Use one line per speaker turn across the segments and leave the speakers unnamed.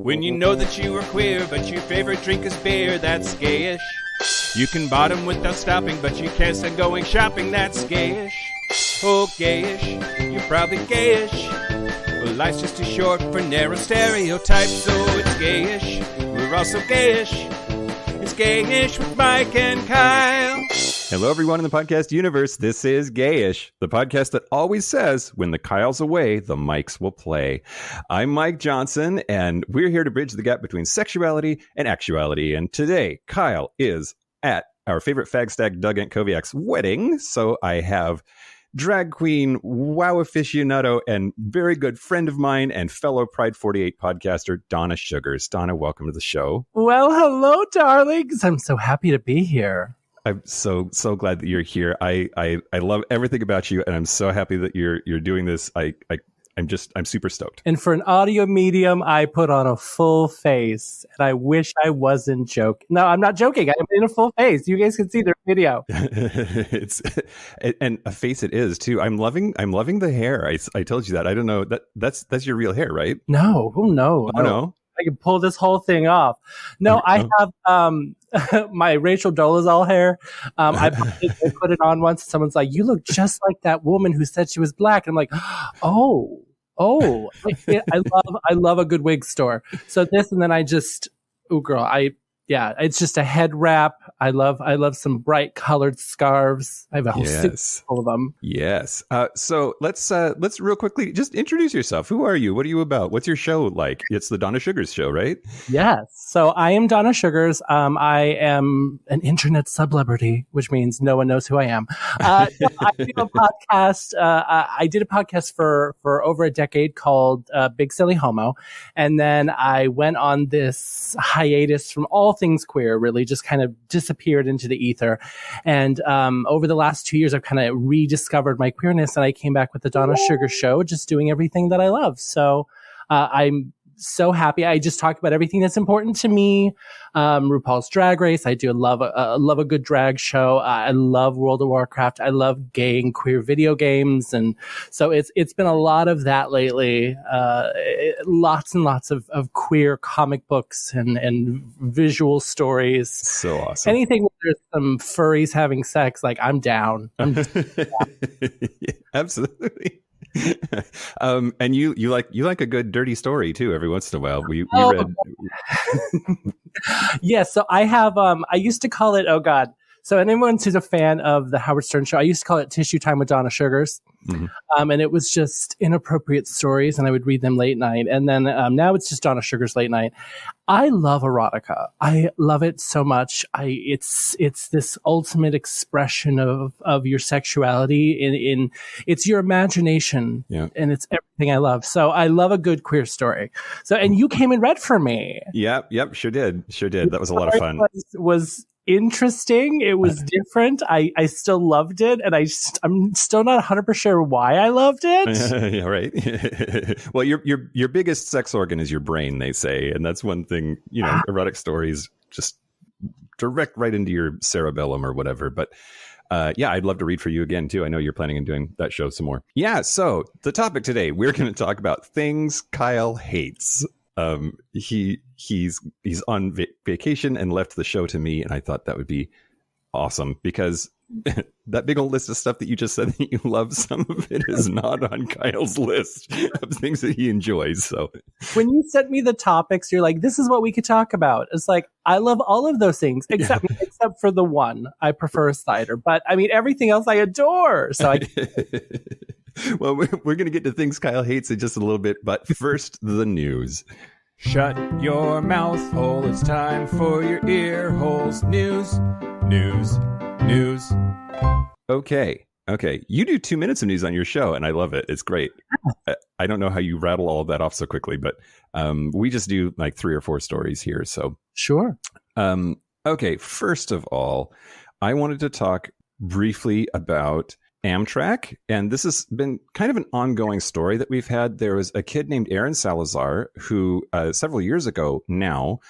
When you know that you are queer, but your favorite drink is beer, that's gayish. You can bottom without stopping, but you can't stand going shopping, that's gayish. Oh, gayish, you're probably gayish. Well, life's just too short for narrow stereotypes, so it's gayish. We're also gayish. It's Gayish with Mike and Kyle.
Hello, everyone in the podcast universe. This is Gayish, the podcast that always says, when the Kyle's away, the mics will play. I'm Mike Johnson, and we're here to bridge the gap between sexuality and actuality. And today, Kyle is at our favorite fag stag, Doug Antkowiak's wedding. So I have drag queen, wow aficionado, and very good friend of mine and fellow Pride 48 podcaster, Donna Suggarz. Donna, welcome to the show.
Well, hello, darlings. I'm so happy to be here.
I'm so glad that you're here. I love everything about you, and I'm so happy that you're doing this. I'm super stoked.
And for an audio medium, I put on a full face, and I wish I wasn't joking. No, I'm not joking. I'm in a full face. You guys can see the video.
And a face it is too. I'm loving the hair. I told you that. I don't know that's your real hair, right?
No, no. I can pull this whole thing off. No, I have my Rachel Dolezal hair. I put it on once. And someone's like, "You look just like that woman who said she was black." And I'm like, "Oh." I love a good wig store. So this, and then it's just a head wrap. I love some bright colored scarves. I have a whole suit full of them.
Yes. So let's real quickly just introduce yourself. Who are you? What are you about? What's your show like? It's the Donna Suggarz show, right?
Yes. So I am Donna Suggarz. I am an internet celebrity, which means no one knows who I am. I do a podcast. I did a podcast for over a decade called Big Silly Homo, and then I went on this hiatus from all things queer, really just kind of disappeared into the ether. And over the last 2 years, I've kind of rediscovered my queerness, and I came back with the Donna Suggarz show, just doing everything that I love. So I'm so happy. I just talk about everything that's important to me. RuPaul's Drag Race. I do love a good drag show. I love World of Warcraft. I love gay and queer video games. And so it's been a lot of that lately. Lots and lots of queer comic books and visual stories.
So awesome.
Anything where there's some furries having sex, like I'm down.
Yeah, absolutely. And you like a good dirty story too every once in a while. We read.
Yes, so I have I used to call it, oh God. So anyone who's a fan of the Howard Stern show, I used to call it Tissue Time with Donna Suggarz. Mm-hmm. And it was just inappropriate stories, and I would read them late night. And then now it's just Donna Suggarz late night. I love erotica. I love it so much. It's this ultimate expression of your sexuality in it's your imagination, and it's everything I love. So I love a good queer story. So, and you came and read for me.
Yep, sure did. That was a lot of fun.
Was interesting. It was different. I still loved it, and I'm still not 100% sure why I loved it.
Yeah, right. Well, your biggest sex organ is your brain, they say, and that's one thing. Erotic stories just direct right into your cerebellum or whatever. But I'd love to read for you again too. I know you're planning on doing that show some more. Yeah. So the topic today, we're going to talk about things Kyle hates. He's on vacation and left the show to me, and I thought that would be awesome because that big old list of stuff that you just said that you love, some of it is not on Kyle's list of things that he enjoys. So
when you sent me the topics, you're like, this is what we could talk about. It's like, I love all of those things except for the one. I prefer cider, but I mean everything else I adore. So
well, we're going to get to things Kyle hates in just a little bit, but first, the news.
Shut your mouth hole, it's time for your ear holes. News.
Okay. You do 2 minutes of news on your show, and I love it. It's great. I don't know how you rattle all of that off so quickly, but we just do like 3 or 4 stories here. So
sure.
Okay. First of all, I wanted to talk briefly about Amtrak, and this has been kind of an ongoing story that we've had. There was a kid named Aaron Salazar who several years ago now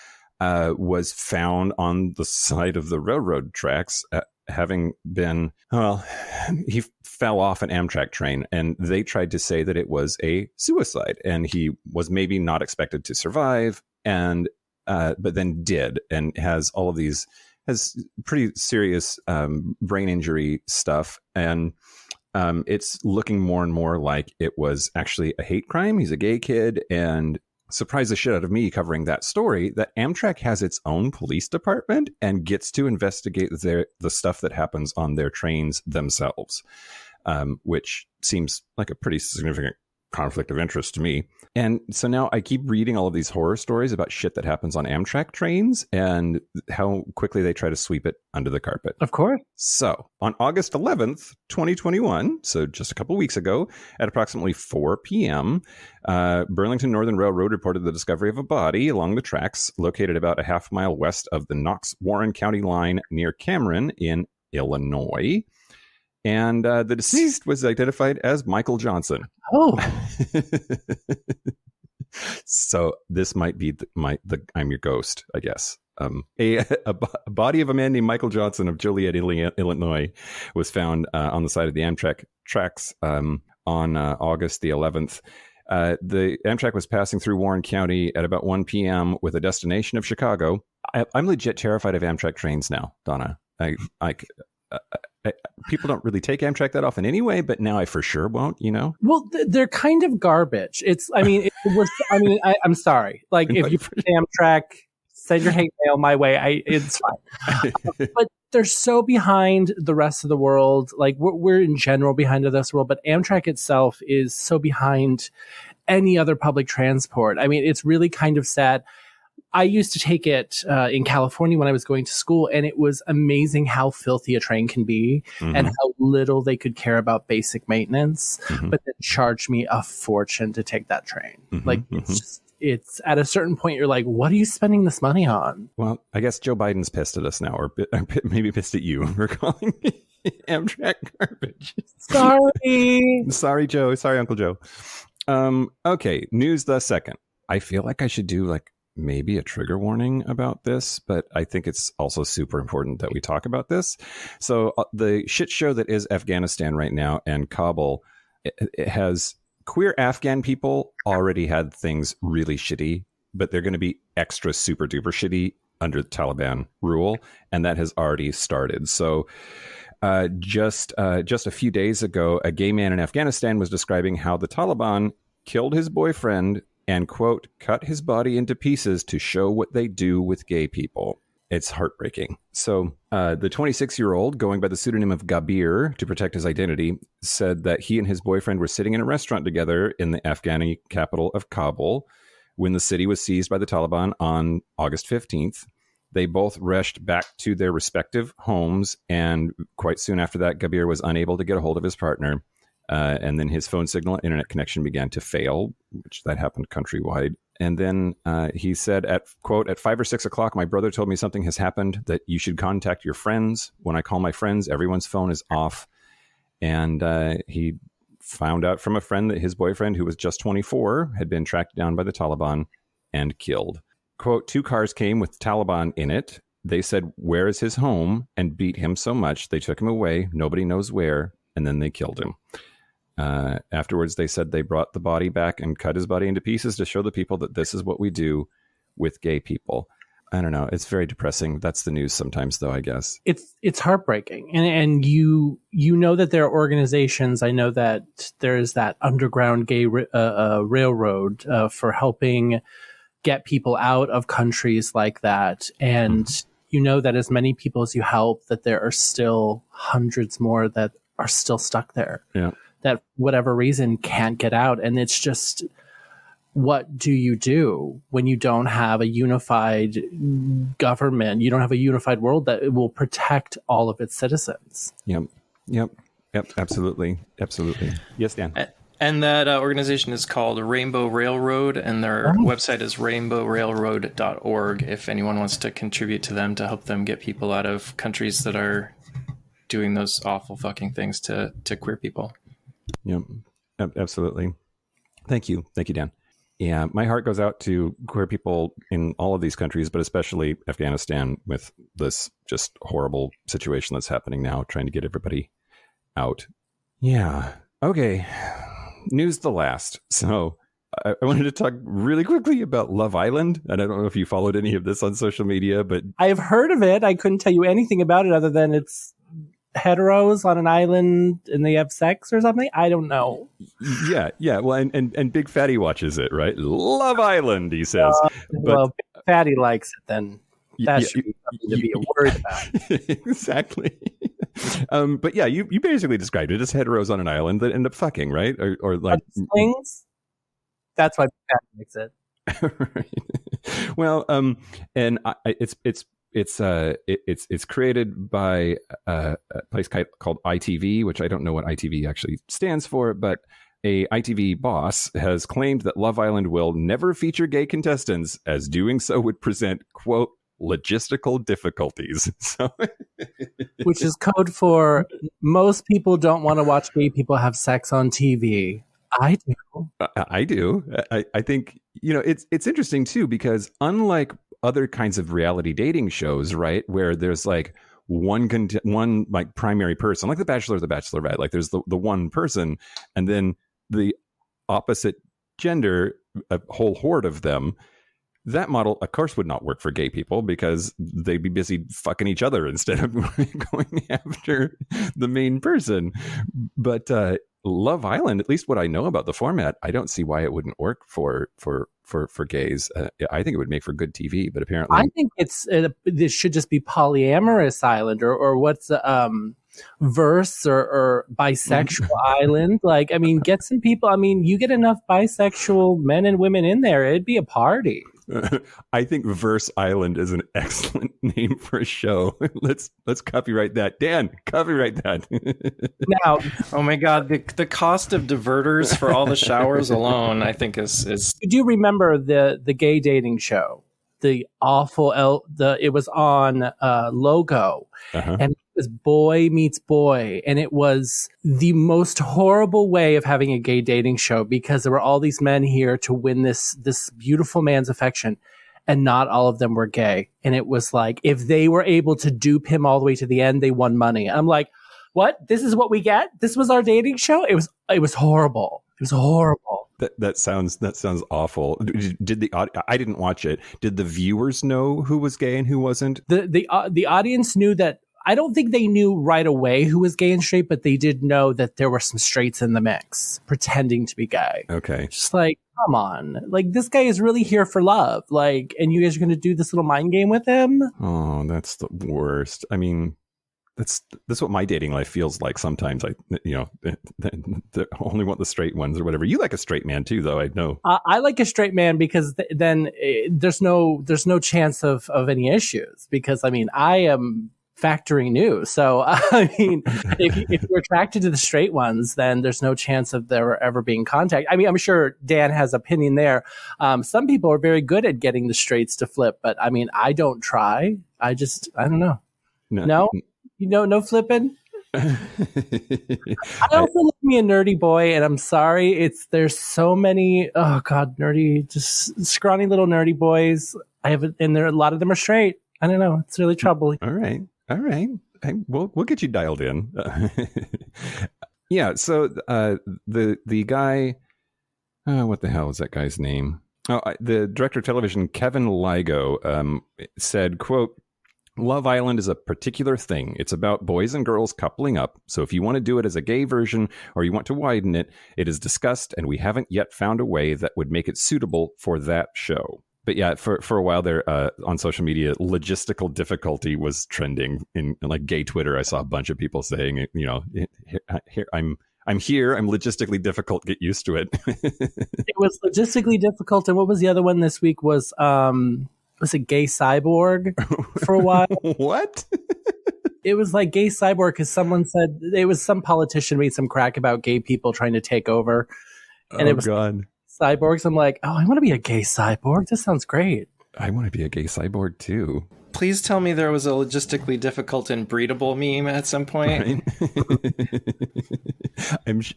was found on the side of the railroad tracks having been, he fell off an Amtrak train, and they tried to say that it was a suicide, and he was maybe not expected to survive. and but then did, and has all of these, has pretty serious brain injury stuff, and it's looking more and more like it was actually a hate crime. He's a gay kid, and surprised the shit out of me covering that story that Amtrak has its own police department and gets to investigate the stuff that happens on their trains themselves, which seems like a pretty significant conflict of interest to me. And so now I keep reading all of these horror stories about shit that happens on Amtrak trains and how quickly they try to sweep it under the carpet.
Of course.
So on August 11th, 2021, so just a couple weeks ago, at approximately 4 p.m., Burlington Northern Railroad reported the discovery of a body along the tracks located about a half mile west of the Knox-Warren County line near Cameron in Illinois. And the deceased was identified as Michael Johnson.
Oh.
So this might be the I'm your ghost, I guess. A body of a man named Michael Johnson of Joliet, Illinois, was found on the side of the Amtrak tracks on August the 11th. The Amtrak was passing through Warren County at about 1 p.m. with a destination of Chicago. I'm legit terrified of Amtrak trains now, Donna. People don't really take Amtrak that often anyway, but now I for sure won't, you know?
Well, they're kind of garbage. I'm sorry. Like, if you put Amtrak, send your hate mail my way. It's fine. But they're so behind the rest of the world. Like, we're in general behind the rest of the world, but Amtrak itself is so behind any other public transport. I mean, it's really kind of sad. I used to take it in California when I was going to school, and it was amazing how filthy a train can be and how little they could care about basic maintenance, but then charged me a fortune to take that train. It's at a certain point, you're like, what are you spending this money on?
Well, I guess Joe Biden's pissed at us now, or maybe pissed at you for calling me Amtrak garbage. Sorry, Joe. Sorry, Uncle Joe. Okay, news the second. I feel like I should do maybe a trigger warning about this, but I think it's also super important that we talk about this. So the shit show that is Afghanistan right now and Kabul, it has queer Afghan people already had things really shitty, but they're going to be extra super duper shitty under the Taliban rule. And that has already started. So just a few days ago, a gay man in Afghanistan was describing how the Taliban killed his boyfriend and, quote, cut his body into pieces to show what they do with gay people. It's heartbreaking. So the 26-year-old, going by the pseudonym of Gabir to protect his identity, said that he and his boyfriend were sitting in a restaurant together in the Afghani capital of Kabul when the city was seized by the Taliban on August 15th. They both rushed back to their respective homes, and quite soon after that, Gabir was unable to get a hold of his partner. And then his phone signal and internet connection began to fail, which that happened countrywide. And then he said, quote, at 5 or 6 o'clock, my brother told me something has happened, that you should contact your friends. When I call my friends, everyone's phone is off. And he found out from a friend that his boyfriend, who was just 24, had been tracked down by the Taliban and killed. Quote, 2 cars came with Taliban in it. They said, where is his home? And beat him so much. They took him away. Nobody knows where. And then they killed him. Afterwards, they said they brought the body back and cut his body into pieces to show the people that this is what we do with gay people. I don't know. It's very depressing. That's the news sometimes, though, I guess. It's
heartbreaking. And you know that there are organizations. I know that there's that underground gay railroad for helping get people out of countries like that. And you know that as many people as you help, that there are still hundreds more that are still stuck there.
Yeah.
That whatever reason can't get out. And it's just, what do you do when you don't have a unified government? You don't have a unified world that will protect all of its citizens.
Yep. Absolutely. Yes, Dan.
And that organization is called Rainbow Railroad, and their website is rainbowrailroad.org if anyone wants to contribute to them to help them get people out of countries that are doing those awful fucking things to queer people.
Yep, absolutely. Thank you, Dan. Yeah, my heart goes out to queer people in all of these countries, but especially Afghanistan with this just horrible situation that's happening now, trying to get everybody out. Yeah. Okay. News the last. So I wanted to talk really quickly about Love Island. And I don't know if you followed any of this on social media, but
I have heard of it. I couldn't tell you anything about it other than it's heteros on an island and they have sex or something. I don't know.
Yeah. Well, and Big Fatty watches it, right? Love Island, he says.
Well, Big Fatty likes it, then that should be something to be worried about.
Exactly. But yeah, you basically described it as heteros on an island that end up fucking, right? Or like
things. That's why Big Fatty likes it.
Right. Well, and it's created by a place called ITV, which I don't know what ITV actually stands for, but a ITV boss has claimed that Love Island will never feature gay contestants, as doing so would present, quote, logistical difficulties. So,
which is code for most people don't want to watch gay people have sex on TV. I do.
I do. I think, it's interesting too, because unlike other kinds of reality dating shows, right, where there's like one like primary person, like The Bachelor or The Bachelorette, like there's the one person, and then the opposite gender, a whole horde of them. That model, of course, would not work for gay people because they'd be busy fucking each other instead of going after the main person. But Love Island, at least what I know about the format, I don't see why it wouldn't work for gays. I think it would make for good TV, but apparently,
I think this should just be polyamorous island or what's verse or bisexual island. Like, I mean, get some people. I mean, you get enough bisexual men and women in there, it'd be a party.
I think Verse Island is an excellent name for a show. Let's copyright that. Dan, copyright that.
Now,
oh my God, the cost of diverters for all the showers alone, I think is.
You do remember the gay dating show, the awful it was on Logo, and it was Boy Meets Boy, and it was the most horrible way of having a gay dating show because there were all these men here to win this beautiful man's affection, and not all of them were gay. And it was like, if they were able to dupe him all the way to the end, they won money. I'm like, what? This is what we get? This was our dating show? It was horrible. It was horrible.
That sounds awful. Did I didn't watch it. Did the viewers know who was gay and who wasn't?
The audience knew that. I don't think they knew right away who was gay and straight, but they did know that there were some straights in the mix pretending to be gay.
Okay.
Just like, come on. Like, this guy is really here for love. Like, and you guys are going to do this little mind game with him?
Oh, that's the worst. I mean, that's what my dating life feels like sometimes. I only want the straight ones or whatever. You like a straight man too, though, I know.
I like a straight man because then there's no chance of any issues because, I mean, I am factoring new. So, I mean, if you're attracted to the straight ones, then there's no chance of there ever being contact. I mean, I'm sure Dan has opinion there. Some people are very good at getting the straights to flip, but I mean, I don't try. I don't know. No? No flipping? I also love me a nerdy boy, and I'm sorry, there's so many, oh God, nerdy, just scrawny little nerdy boys. And a lot of them are straight. I don't know. It's really troubling.
All right. We'll get you dialed in. Yeah. So the guy, what the hell is that guy's name? The director of television, Kevin Ligo, said, quote, Love Island is a particular thing. It's about boys and girls coupling up. So if you want to do it as a gay version or you want to widen it, it is discussed, and we haven't yet found a way that would make it suitable for that show. But yeah, for a while there on social media, logistical difficulty was trending in like gay Twitter. I saw a bunch of people saying, here, I'm here. I'm logistically difficult. Get used to it.
It was logistically difficult. And what was the other one this week was it Gay Cyborg for a while?
What?
It was like Gay Cyborg because someone said it was some politician made some crack about gay people trying to take over. And it was
God.
Cyborgs. I'm like, I want to be a gay cyborg. This sounds great.
I want to be a gay cyborg too.
Please tell me there was a logistically difficult and breedable meme at some point.
Right?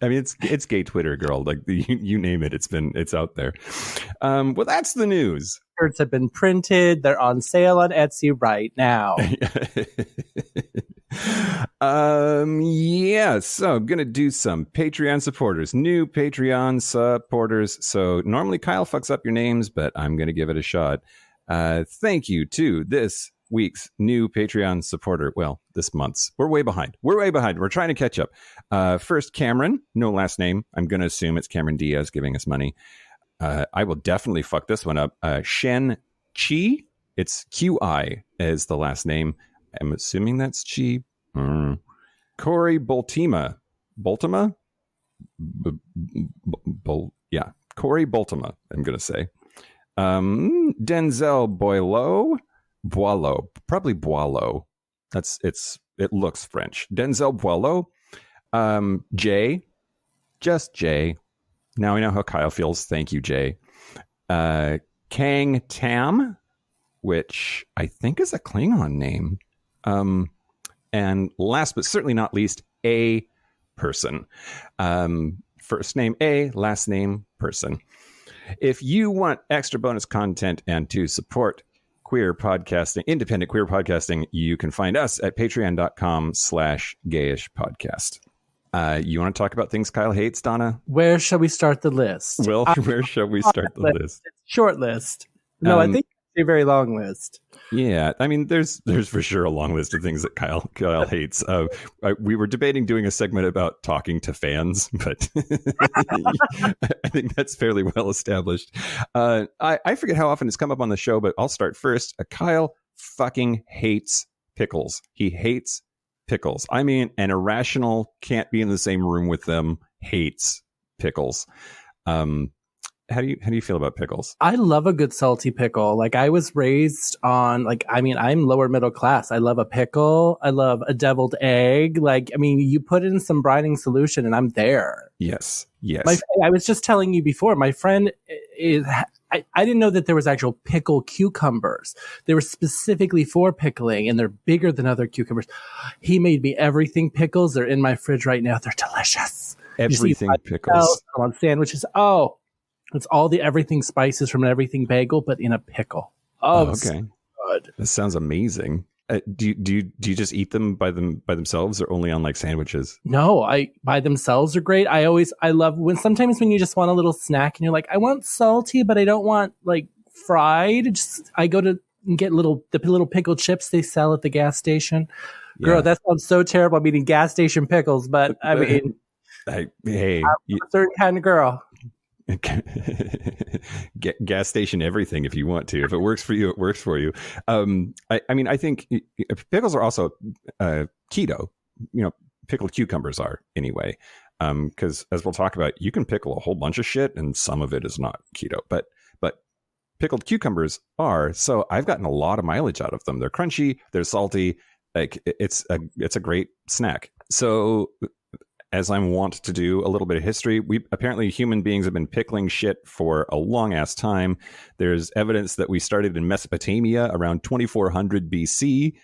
I mean, it's gay Twitter, girl. Like you name it, it's out there. Well, that's the news.
Shirts have been printed. They're on sale on Etsy right now.
Yeah, so I'm gonna do some Patreon supporters, new Patreon supporters. So normally Kyle fucks up your names, but I'm gonna give it a shot. Thank you to this week's new Patreon supporter. Well, this month's. We're way behind. We're trying to catch up. First, Cameron, no last name. I'm gonna assume it's Cameron Diaz giving us money. I will definitely fuck this one up. Shen Chi. It's QI as the last name. I'm assuming that's Chi. Corey Boltima. Yeah, Corey Boltima, I'm going to say. Denzel Boileau. Probably Boileau. It looks French. Denzel Boileau. Jay. Just Jay. Now we know how Kyle feels. Thank you, Jay. Kang Tam, which I think is a Klingon name. And last but certainly not least, a person. First name A, last name person. If you want extra bonus content and to support queer podcasting, independent queer podcasting, you can find us at patreon.com/Gayish podcast. You want to talk about things Kyle hates, Donna?
Where shall we start the list?
Well, where shall we start the list?
Short list. No, I think it's a very long list.
Yeah, I mean, there's for sure a long list of things that Kyle hates. We were debating doing a segment about talking to fans, but I think that's fairly well established. I forget how often it's come up on the show, but I'll start first. Kyle fucking hates pickles. He hates pickles. I mean, an irrational, can't be in the same room with them, hates pickles. How do you feel about pickles?
I love a good salty pickle. Like, I was raised on, I'm lower middle class. I love a pickle. I love a deviled egg. You put in some brining solution and I'm there.
Yes.
I was just telling you before, my friend I didn't know that there was actual pickle cucumbers. They were specifically for pickling and they're bigger than other cucumbers. He made me everything pickles. They're in my fridge right now. They're delicious.
Everything pickles.
On sandwiches. Oh, it's all the everything spices from an everything bagel, but in a pickle. Oh, okay. So good.
That sounds amazing. Do you just eat them by themselves or only on sandwiches?
No, by themselves are great. I love sometimes when you just want a little snack and you're like, I want salty, but I don't want fried. I go to get the little pickle chips they sell at the gas station. Yeah. Girl, that sounds so terrible. I'm eating gas station pickles, but I mean, I'm a certain kind of girl.
Gas station everything if you want to. If it works for you, it works for you. I think pickles are also keto. Pickled cucumbers are anyway. Because as we'll talk about, you can pickle a whole bunch of shit, and some of it is not keto. But pickled cucumbers are. So I've gotten a lot of mileage out of them. They're crunchy. They're salty. It's a great snack. So, as I'm wont to do, a little bit of history. Apparently human beings have been pickling shit for a long ass time. There's evidence that we started in Mesopotamia around 2400 BC.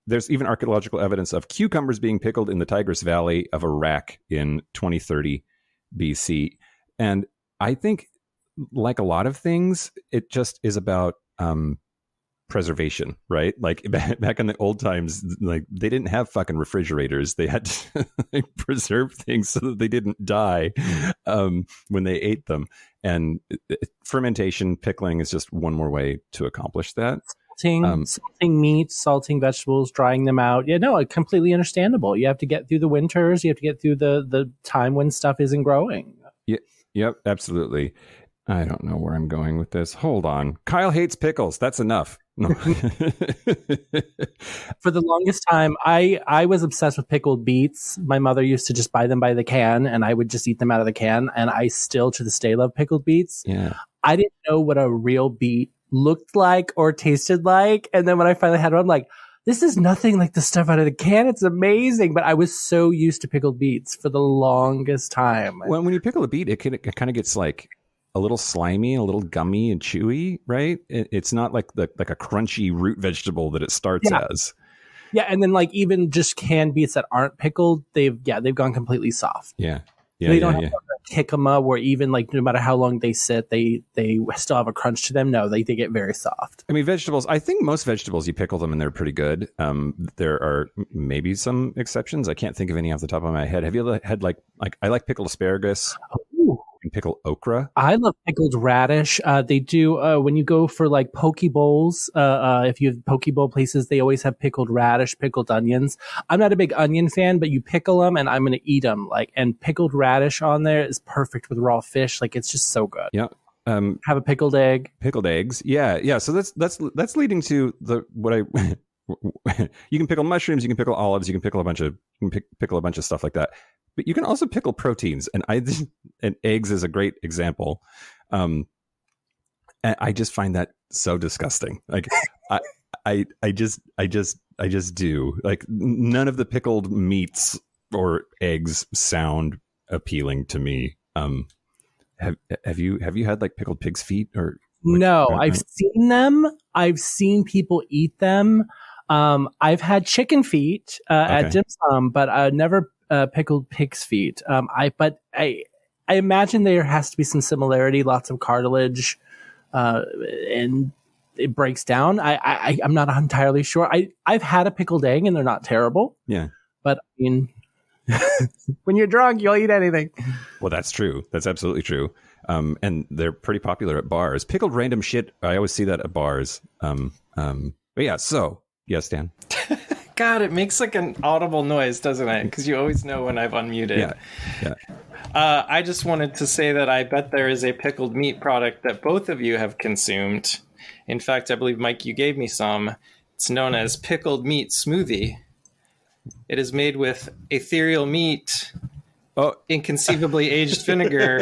There's even archaeological evidence of cucumbers being pickled in the Tigris Valley of Iraq in 2030 BC. And I think, like a lot of things, it just is about preservation, right? Back in the old times, they didn't have fucking refrigerators. They had to preserve things so that they didn't die when they ate them. And fermentation, pickling is just one more way to accomplish that.
Salting meats, salting vegetables, drying them out. Yeah, no, completely understandable. You have to get through the winters. You have to get through the time when stuff isn't growing.
Yeah, yep, absolutely. I don't know where I'm going with this. Hold on. Kyle hates pickles. That's enough. No.
For the longest time, I was obsessed with pickled beets. My mother used to just buy them by the can, and I would just eat them out of the can. And I still, to this day, love pickled beets.
Yeah.
I didn't know what a real beet looked like or tasted like. And then when I finally had one, I'm like, this is nothing like the stuff out of the can. It's amazing. But I was so used to pickled beets for the longest time.
Well, when you pickle a beet, it kind of gets a little slimy, a little gummy and chewy, right? It's not like a crunchy root vegetable that it starts as.
Yeah, and then even just canned beets that aren't pickled, they've gone completely soft.
Yeah.
They don't have kick'em where even like no matter how long they sit, they still have a crunch to them. No, they get very soft.
I mean, vegetables, I think most vegetables, you pickle them and they're pretty good. There are maybe some exceptions. I can't think of any off the top of my head. Have you ever had like I like pickled asparagus?
Ooh.
And pickle okra.
I love pickled radish. They do when you go for like poke bowls. If you have poke bowl places, they always have pickled radish, pickled onions. I'm not a big onion fan, but you pickle them, and I'm going to eat them. Like, and pickled radish on there is perfect with raw fish. Like, it's just so good.
Yeah.
Have a pickled egg.
Pickled eggs. Yeah. So that's leading to what I. You can pickle mushrooms. You can pickle olives. You can pickle a bunch of stuff like that. But you can also pickle proteins, and eggs is a great example. And I just find that so disgusting. Like I just do. Like none of the pickled meats or eggs sound appealing to me. Have you had like pickled pig's feet or?
No, I've seen them. I've seen people eat them. I've had chicken feet at dim sum, but never pickled pig's feet. I imagine there has to be some similarity, lots of cartilage, and it breaks down. I'm not entirely sure. I've had a pickled egg and they're not terrible.
Yeah.
But I mean, when you're drunk, you'll eat anything.
Well, that's true. That's absolutely true. And they're pretty popular at bars. Pickled random shit. I always see that at bars. But yeah, so yes, Dan.
God, it makes like an audible noise, doesn't it? Because you always know when I've unmuted.
Yeah.
I just wanted to say that I bet there is a pickled meat product that both of you have consumed. In fact, I believe, Mike, you gave me some. It's known as pickled meat smoothie. It is made with ethereal meat, inconceivably aged vinegar,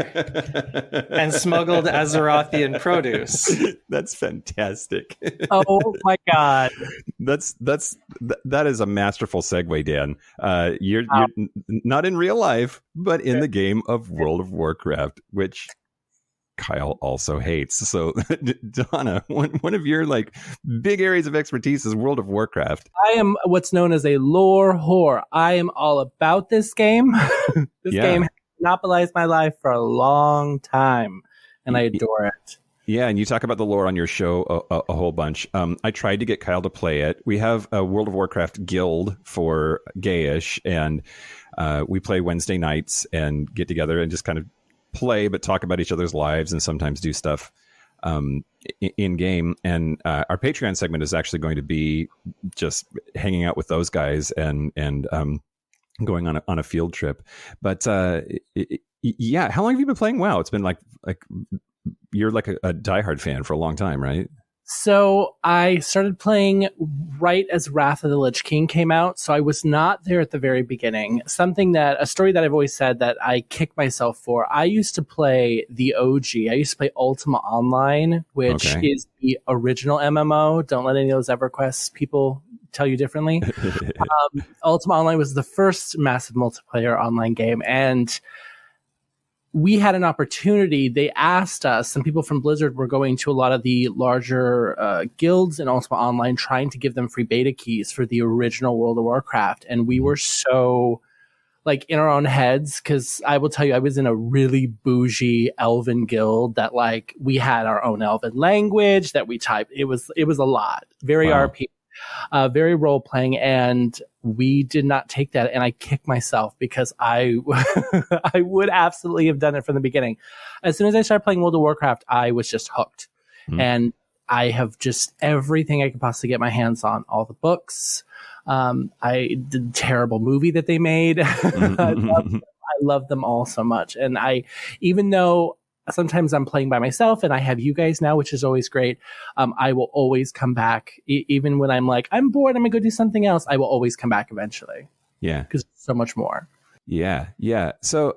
and smuggled Azerothian produce.
That's fantastic.
Oh my God.
That is a masterful segue, Dan. You're not in real life, but in the game of World of Warcraft, which Kyle also hates. So Donna, one of your like big areas of expertise is World of Warcraft.
I am what's known as a lore whore. I am all about this game. This game has monopolized my life for a long time, and I adore it.
Yeah, and you talk about the lore on your show a whole bunch. I tried to get Kyle to play it. We have a World of Warcraft guild for Gayish, and we play Wednesday nights and get together and just kind of play, but talk about each other's lives and sometimes do stuff in game. And our Patreon segment is actually going to be just hanging out with those guys and going on a field trip. But yeah, how long have you been playing WoW? It's been like you're like a diehard fan for a long time, right?
So I started playing right as Wrath of the Lich King came out. So I was not there at the very beginning. A story that I've always said that I kick myself for. I used to play the OG. I used to play Ultima Online, which is the original MMO. Don't let any of those EverQuest people tell you differently. Ultima Online was the first massive multiplayer online game, and we had an opportunity. They asked us, some people from Blizzard were going to a lot of the larger guilds in Ultima Online, trying to give them free beta keys for the original World of Warcraft. And we were so like in our own heads, because I will tell you, I was in a really bougie elven guild that like we had our own elven language that we typed. It was a lot, very RP. Very role playing, and we did not take that. And I kick myself because I would absolutely have done it from the beginning. As soon as I started playing World of Warcraft, I was just hooked, and I have just everything I could possibly get my hands on. All the books, the terrible movie that they made. I love them all so much, and even though sometimes I'm playing by myself and I have you guys now, which is always great. I will always come back. Even when I'm like, I'm bored, I'm going to go do something else. I will always come back eventually.
Yeah.
Because so much more.
Yeah. Yeah. So,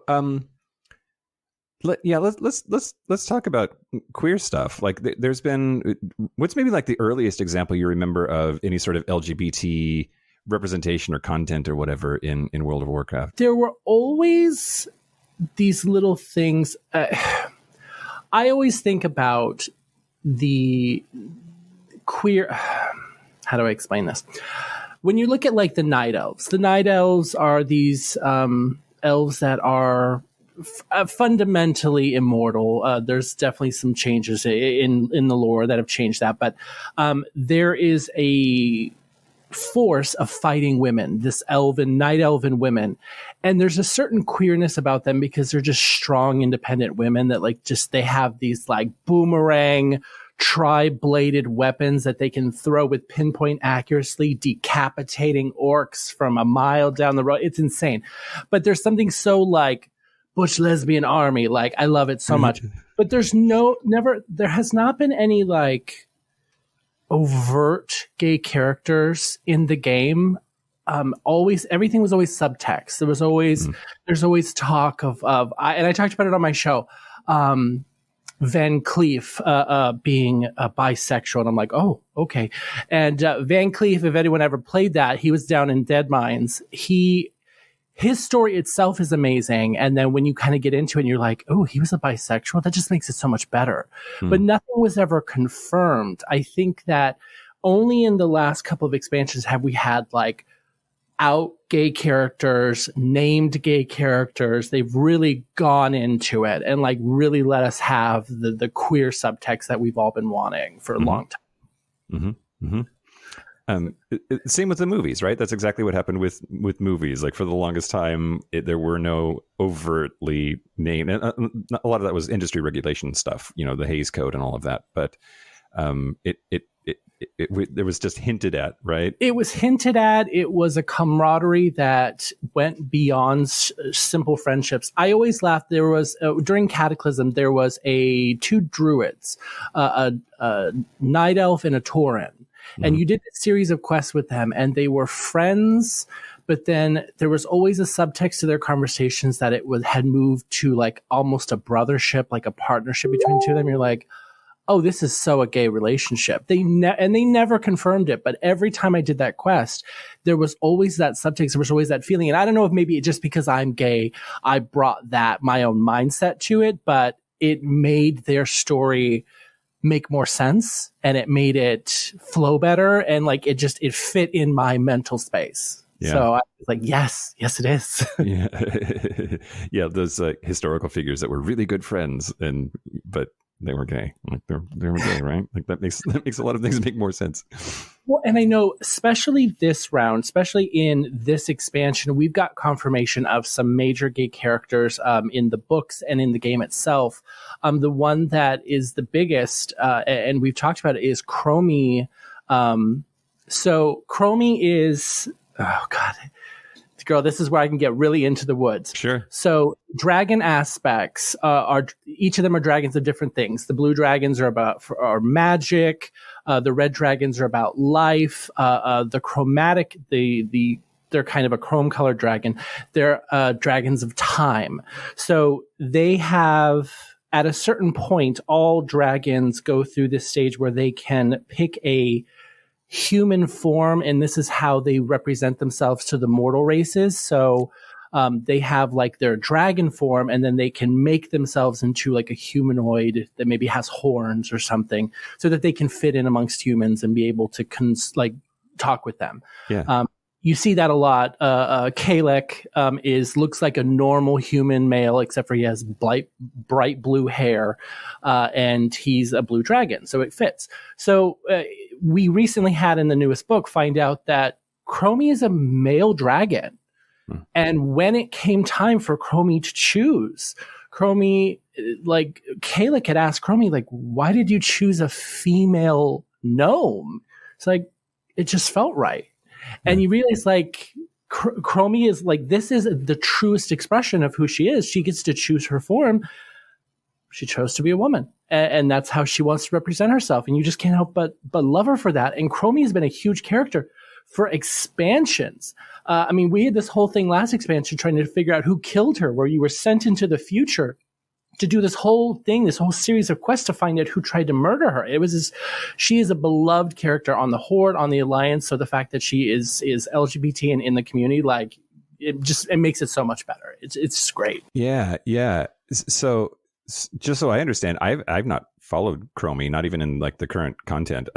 let's talk about queer stuff. Like there's been, what's maybe like the earliest example you remember of any sort of LGBT representation or content or whatever in World of Warcraft?
There were always these little things. I always think about the queer. How do I explain this? When you look at like the night elves are these elves that are fundamentally immortal. There's definitely some changes in the lore that have changed that, but there is a force of fighting women, this night elven women, and there's a certain queerness about them because they're just strong, independent women that they have these like boomerang tri-bladed weapons that they can throw with pinpoint accuracy, decapitating orcs from a mile down the road. It's insane. But there's something so like butch lesbian army. Like, I love it so much. But there has not been any like overt gay characters in the game. Everything was always subtext. There's always talk of and I talked about it on my show. Van Cleef being bisexual, and I'm like, oh, okay. And Van Cleef, if anyone ever played that, he was down in Dead Mines. His story itself is amazing, and then when you kind of get into it, and you're like, oh, he was a bisexual. That just makes it so much better. But nothing was ever confirmed. I think that only in the last couple of expansions have we had like out gay characters, named gay characters. They've really gone into it and like really let us have the queer subtext that we've all been wanting for a long time.
Same with the movies, right? That's exactly what happened with movies. Like for the longest time, there were no overtly named, and a lot of that was industry regulation stuff, the Hays Code and all of that. But it was just hinted at, right? It was hinted at. It was a camaraderie that went beyond simple friendships. I always laughed. There was during Cataclysm, there was two druids, a night elf and a tauren. And you did a series of quests with them, and they were friends. But then there was always a subtext to their conversations that had moved to like almost a brothership, like a partnership between the two of them. You're like, oh, this is so a gay relationship. They never confirmed it. But every time I did that quest, there was always that subtext. There was always that feeling. And I don't know if maybe just because I'm gay, I brought my own mindset to it, but it made their story make more sense, and it made it flow better, and like it fit in my mental space. Yeah. So I was like, yes, it is. Yeah, those historical figures that were really good friends, but they were gay. Like they were gay, right? Like that makes a lot of things make more sense. Well, and I know, especially this round, especially in this expansion, we've got confirmation of some major gay characters in the books and in the game itself. The one that is the biggest, and we've talked about it, is Chromie. So Chromie is, oh God, girl, this is where I can get really into the woods. Sure. So dragon aspects each of them are dragons of different things. The blue dragons are magic. The red dragons are about life. The chromatic, they're kind of a chrome colored dragon. They're dragons of time. So they have, at a certain point, all dragons go through this stage where they can pick a human form, and this is how they represent themselves to the mortal races. So they have like their dragon form, and then they can make themselves into like a humanoid that maybe has horns or something, so that they can fit in amongst humans and be able to talk with them. Yeah. You see that a lot. Kalek looks like a normal human male, except for he has bright blue hair, and he's a blue dragon, so it fits. So we recently had in the newest book find out that Chromie is a male dragon. And when it came time for Chromie to choose, Chromie, like Kalek had asked Chromie, like, why did you choose a female gnome? It's like, it just felt right. And you realize, like, Chromie is like, this is the truest expression of who she is. She gets to choose her form. She chose to be a woman, and that's how she wants to represent herself. And you just can't help but love her for that. And Chromie has been a huge character for expansions. I mean, we had this whole thing last expansion trying to figure out who killed her, where you were sent into the future to do this whole series of quests to find out who tried to murder her. She is a beloved character on the Horde, on the Alliance. So the fact that she is LGBT and in the community, like, it makes it so much better. It's great. Yeah. So just so I understand, I've not followed Chromie, not even in like the current content.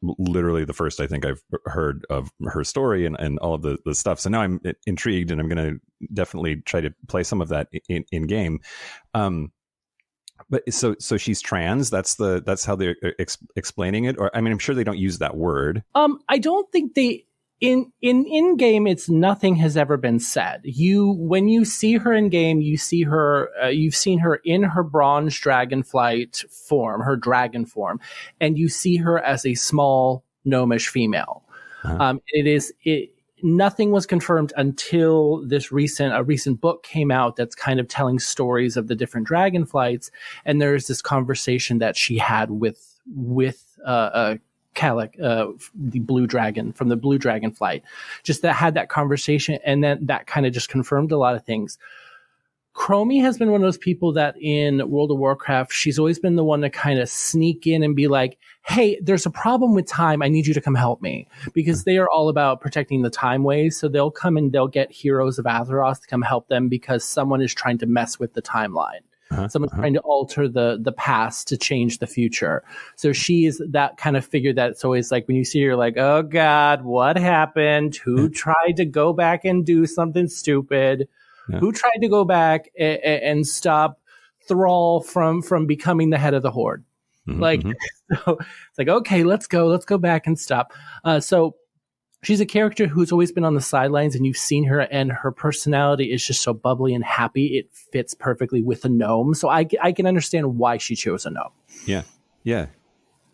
literally the first I think I've heard of her story and all of the stuff. So now I'm intrigued, and I'm going to definitely try to play some of that in game. But so she's trans. That's how they're explaining it. Or I mean, I'm sure they don't use that word.
I don't think they in game. It's nothing has ever been said. When you see her in game, you see her. You've seen her in her bronze dragonflight form, her dragon form, and you see her as a small gnomish female. Uh-huh. Nothing was confirmed until a recent book came out that's kind of telling stories of the different dragonflights, and there's this conversation that she had with Kalik, the blue dragon from the blue dragon flight, just that had that conversation, and then that kind of just confirmed a lot of things. Chromie has been one of those people that in World of Warcraft, she's always been the one to kind of sneak in and be like, hey, there's a problem with time. I need you to come help me, because they are all about protecting the time ways. So they'll come and they'll get heroes of Azeroth to come help them because someone is trying to mess with the timeline. Someone's trying to alter the past to change the future. So she is that kind of figure that's always like, when you see her, you're like, oh God, what happened? Who tried to go back and do something stupid? Yeah. Who tried to go back and stop Thrall from becoming the head of the Horde? So it's like, okay, let's go back and stop. So she's a character who's always been on the sidelines, and you've seen her, and her personality is just so bubbly and happy. It fits perfectly with a gnome. So I can understand why she chose a gnome.
Yeah. Yeah.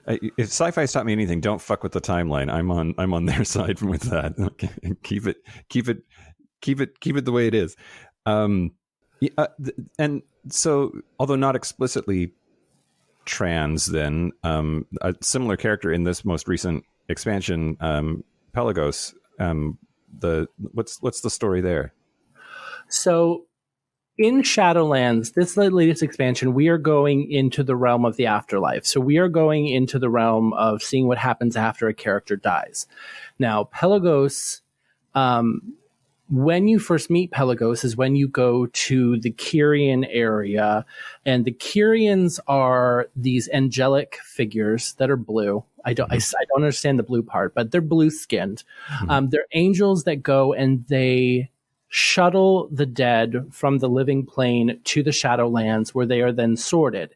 If sci-fi's taught me anything, don't fuck with the timeline. I'm on their side with that. Okay. Keep it the way it is. And so, although not explicitly trans, then a similar character in this most recent expansion, Pelagos. What's the story there? So, in Shadowlands, this latest expansion, we are going into the realm of the afterlife. So we are going into the realm of seeing what happens after a character dies. Now, Pelagos. When you first meet Pelagos is when you go to the Kyrian area, and the Kyrians are these angelic figures that are blue. I don't understand the blue part, but they're blue skinned. They're angels that go and they shuttle the dead from the living plane to the Shadowlands, where they are then sorted.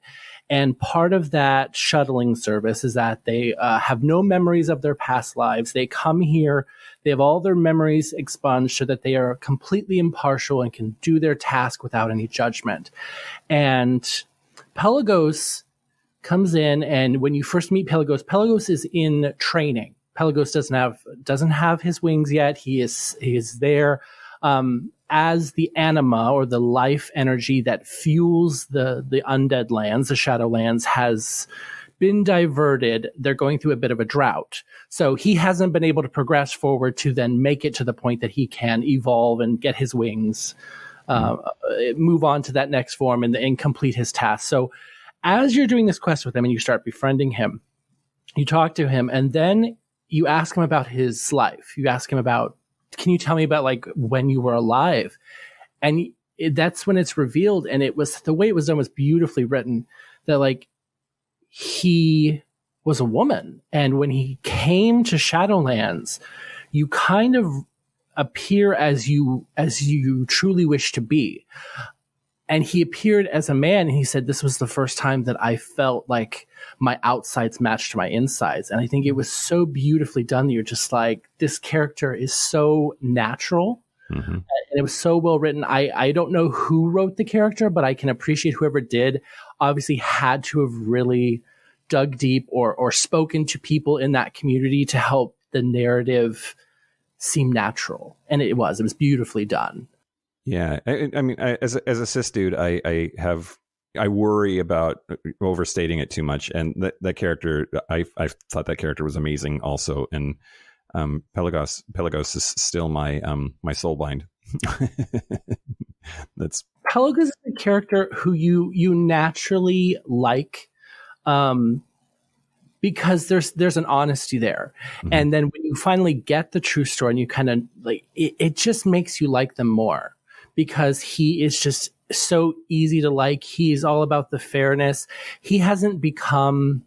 And part of that shuttling service is that they have no memories of their past lives. They come here, they have all their memories expunged so that they are completely impartial and can do their task without any judgment. And Pelagos comes in, and when you first meet Pelagos, Pelagos is in training. Pelagos doesn't have his wings yet. He is there as the anima, or the life energy that fuels the undead lands, the Shadowlands, has been diverted. They're going through a bit of a drought. So he hasn't been able to progress forward to then make it to the point that he can evolve and get his wings, move on to that next form and complete his task. So as you're doing this quest with him and you start befriending him, you talk to him, and then you ask him about his life. You ask him about, can you tell me about like when you were alive? And that's when it's revealed. And it was, the way it was done was beautifully written, that like he was a woman. And when he came to Shadowlands, you kind of appear as you truly wish to be. And he appeared as a man, and he said, this was the first time that I felt like my outsides matched my insides. And I think it was so beautifully done that you're just like, this character is so natural. Mm-hmm. And it was so well written. I don't know who wrote the character, but I can appreciate whoever did obviously had to have really dug deep or spoken to people in that community to help the narrative seem natural. And it was beautifully done. Yeah, I mean, as a cis dude, I worry about overstating it too much, and that character, I thought that character was amazing also, and Pelagos is still my soulbind. That's
Pelagos is a character who you naturally like, because there's an honesty there, mm-hmm. and then when you finally get the true story, and you kind of like it just makes you like them more. Because he is just so easy to like. He's all about the fairness. He hasn't become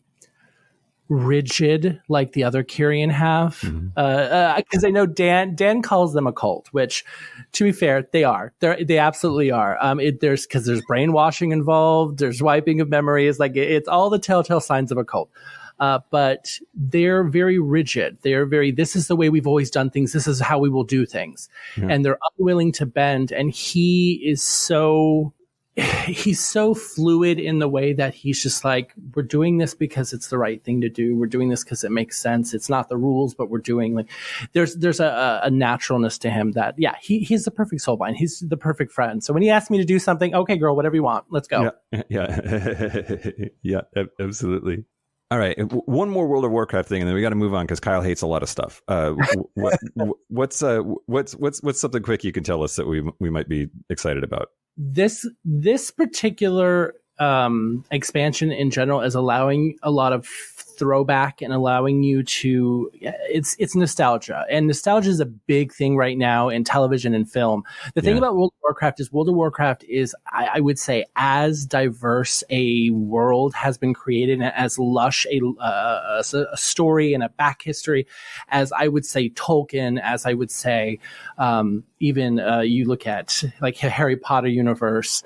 rigid like the other Kyrian have. Because I know Dan calls them a cult, which, to be fair, they are. They absolutely are. There's brainwashing involved. There's wiping of memories. Like it's all the telltale signs of a cult. But they're very rigid. This is the way we've always done things. This is how we will do things. Yeah. And they're unwilling to bend. And he's so fluid in the way that he's just like, we're doing this because it's the right thing to do. We're doing this because it makes sense. It's not the rules, but we're doing like, there's a naturalness to him that, yeah, he's the perfect soulbind. He's the perfect friend. So when he asks me to do something, okay, girl, whatever you want, let's go.
Yeah, absolutely. All right, one more World of Warcraft thing, and then we got to move on because Kyle hates a lot of stuff. What's something quick you can tell us that we might be excited about?
This particular expansion in general is allowing a lot of throwback and allowing you to. It's nostalgia, and nostalgia is a big thing right now in television and film. The thing about World of Warcraft is I would say as diverse a world has been created, and as lush a story and a back history as I would say Tolkien, as I would say even you look at like Harry Potter universe,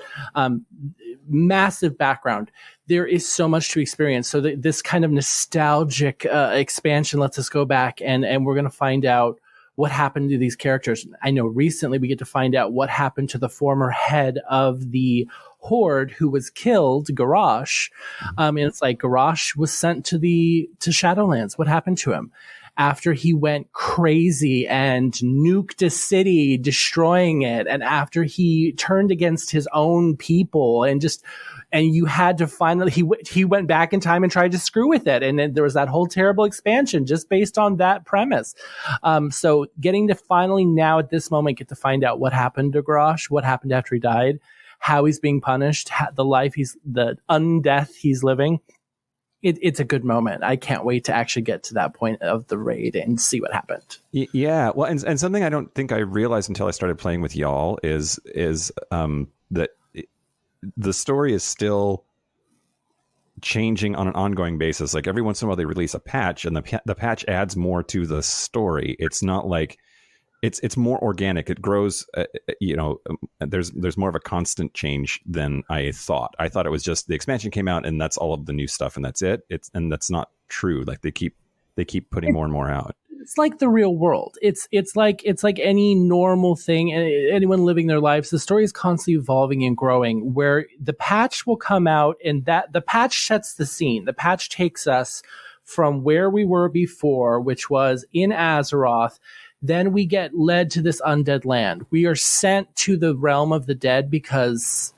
massive background. There is so much to experience. So this kind of nostalgic expansion lets us go back and we're going to find out what happened to these characters. I know recently we get to find out what happened to the former head of the Horde who was killed, Garrosh. And it's like Garrosh was sent to Shadowlands. What happened to him? After he went crazy and nuked a city, destroying it, and after he turned against his own people and you had to finally, he went back in time and tried to screw with it. And then there was that whole terrible expansion just based on that premise. So getting to finally now at this moment get to find out what happened to Garrosh, what happened after he died, how he's being punished, the undeath he's living. It's a good moment. I can't wait to actually get to that point of the raid and see what happened.
Yeah, well, and something I don't think I realized until I started playing with y'all is that the story is still changing on an ongoing basis. Like every once in a while they release a patch, and the patch adds more to the story. It's not like it's more organic. It grows. There's more of a constant change than I thought. I thought it was just the expansion came out and that's all of the new stuff and that's it. And that's not true. Like they keep putting more and more out.
It's like the real world. It's like any normal thing. Anyone living their lives, the story is constantly evolving and growing. Where the patch will come out, and that the patch sets the scene. The patch takes us from where we were before, which was in Azeroth. Then we get led to this undead land. We are sent to the realm of the dead because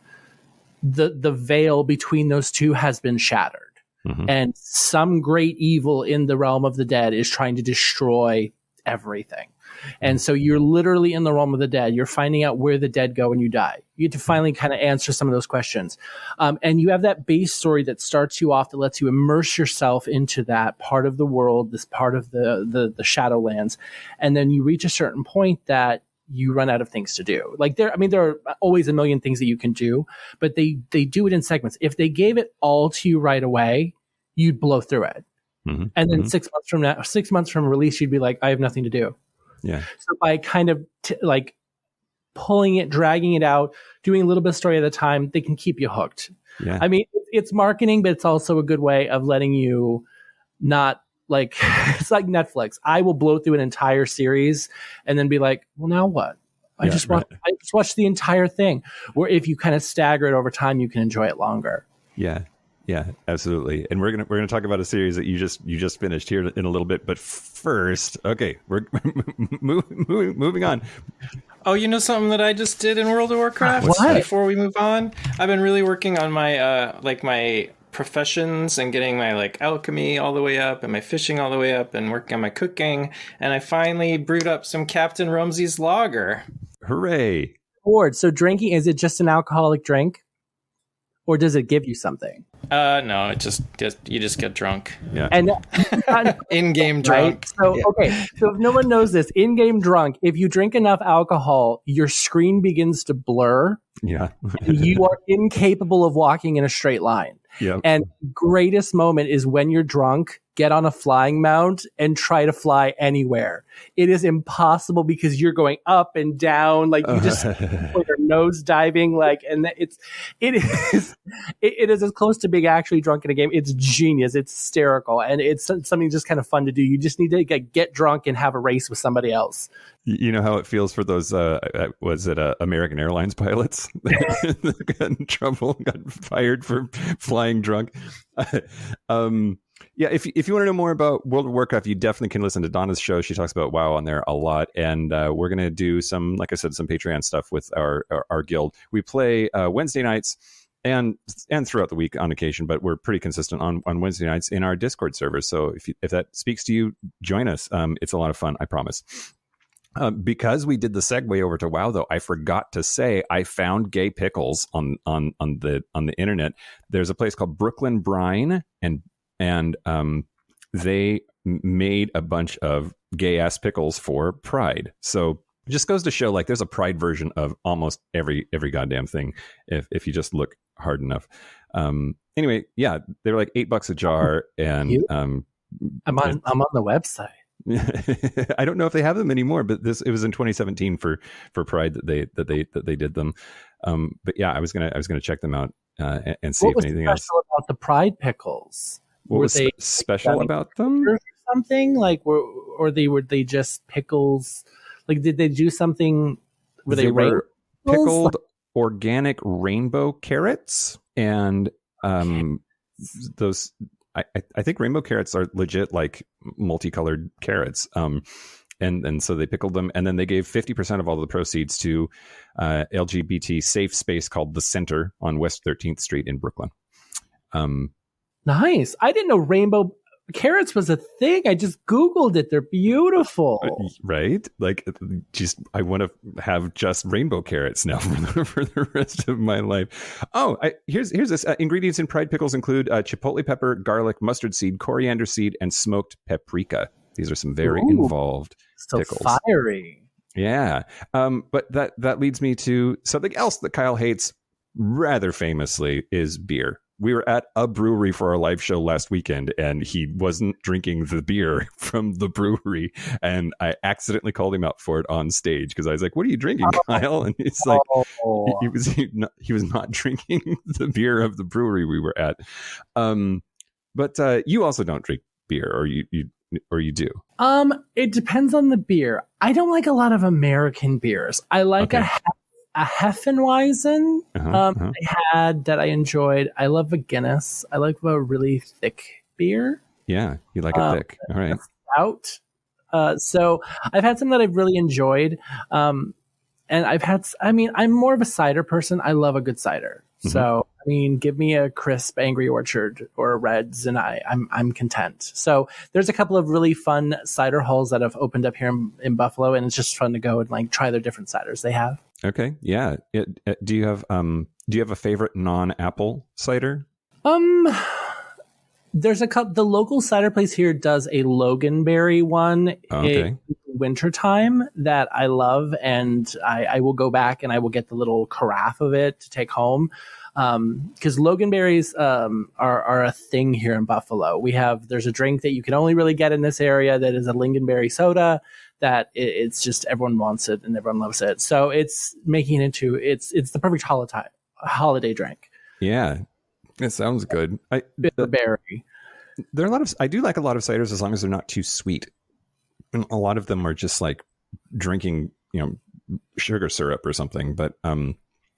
the veil between those two has been shattered. Mm-hmm. And some great evil in the realm of the dead is trying to destroy everything. And so you're literally in the realm of the dead. You're finding out where the dead go when you die. You get to finally kind of answer some of those questions. And you have that base story that starts you off, that lets you immerse yourself into that part of the world, this part of the Shadowlands. And then you reach a certain point that you run out of things to do. Like there are always a million things that you can do, but they do it in segments. If they gave it all to you right away, you'd blow through it. Mm-hmm. And then 6 months from release, you'd be like, I have nothing to do.
Yeah.
So by kind of like pulling it, dragging it out, doing a little bit of story at a time, they can keep you hooked.
Yeah.
I mean, it's marketing, but it's also a good way of letting you not like, it's like Netflix. I will blow through an entire series and then be like, well, now what? I just watched the entire thing. Where if you kind of stagger it over time, you can enjoy it longer.
Yeah. Yeah, absolutely. And we're gonna talk about a series that you just finished here in a little bit. But first, okay, we're moving on.
Oh, you know something that I just did in World of Warcraft?
What?
Before we move on, I've been really working on my my professions and getting my like alchemy all the way up and my fishing all the way up and working on my cooking. And I finally brewed up some Captain Rumsey's Lager.
Hooray!
So drinking, is it just an alcoholic drink? Or does it give you something?
No, you just get drunk.
Yeah.
And
in-game drunk.
Right? So, okay. So if no one knows this, in-game drunk, if you drink enough alcohol, your screen begins to blur.
Yeah.
And you are incapable of walking in a straight line.
Yeah.
And greatest moment is when you're drunk get on a flying mount and try to fly anywhere. It is impossible because you're going up and down, like you just like your nose diving, like, and it is as close to being actually drunk in a game. It's genius. It's hysterical, and it's something just kind of fun to do. You just need to get drunk and have a race with somebody else.
You know how it feels for those, was it American Airlines pilots that got in trouble, got fired for flying drunk? Yeah, if you want to know more about World of Warcraft, you definitely can listen to Donna's show. She talks about WoW on there a lot. And we're going to do some, like I said, some Patreon stuff with our guild. We play Wednesday nights and throughout the week on occasion, but we're pretty consistent on Wednesday nights in our Discord server. So if that speaks to you, join us. It's a lot of fun, I promise. Because we did the segue over to WoW, though, I forgot to say I found gay pickles on the internet. There's a place called Brooklyn Brine, and they made a bunch of gay ass pickles for Pride. So it just goes to show, like, there's a Pride version of almost every goddamn thing if you just look hard enough. Anyway, yeah, they're like $8 a jar, and I'm
on the website.
I don't know if they have them anymore, but it was in 2017 for Pride that they did them. But yeah, I was gonna check them out and see if anything else.
What was special about the Pride pickles?
What was special about them?
Or something like, were they just pickles? Like, did they do something? Were
pickled organic rainbow carrots, and those. I think rainbow carrots are legit, like multicolored carrots. And so they pickled them, and then they gave 50% of all the proceeds to LGBT safe space called The Center on West 13th Street in Brooklyn.
Nice. I didn't know rainbow carrots was a thing. I just Googled it. They're beautiful.
Right? Like, I want to have just rainbow carrots now for the rest of my life. Oh, here's this. Ingredients in Pride pickles include chipotle pepper, garlic, mustard seed, coriander seed, and smoked paprika. These are some very involved pickles.
Fiery.
Yeah. But that leads me to something else that Kyle hates rather famously is beer. We were at a brewery for our live show last weekend, and he wasn't drinking the beer from the brewery. And I accidentally called him out for it on stage because I was like, "What are you drinking, Kyle?" And he's like, he was not drinking the beer of the brewery we were at. But you also don't drink beer, or you do?
It depends on the beer. I don't like a lot of American beers. I like a Hefeweizen I had that I enjoyed. I love a Guinness. I like a really thick beer.
Yeah, you like it thick. All right.
Stout. So I've had some that I've really enjoyed. And I'm more of a cider person. I love a good cider. Mm-hmm. So, I mean, give me a crisp Angry Orchard or a Reds and I'm content. So there's a couple of really fun cider halls that have opened up here in Buffalo, and it's just fun to go and like try their different ciders they have. Okay.
Yeah. Do you have a favorite non-apple cider?
There's the local cider place here does a Loganberry one in wintertime that I love, and I will go back and I will get the little carafe of it to take home. Because Loganberries are a thing here in Buffalo. There's a drink that you can only really get in this area that is a lingonberry soda that it's just everyone wants it and everyone loves it. So it's making it into it's the perfect holiday drink.
Yeah, it sounds good.
Berry.
There are I do like a lot of ciders as long as they're not too sweet. And a lot of them are just like drinking, sugar syrup or something. But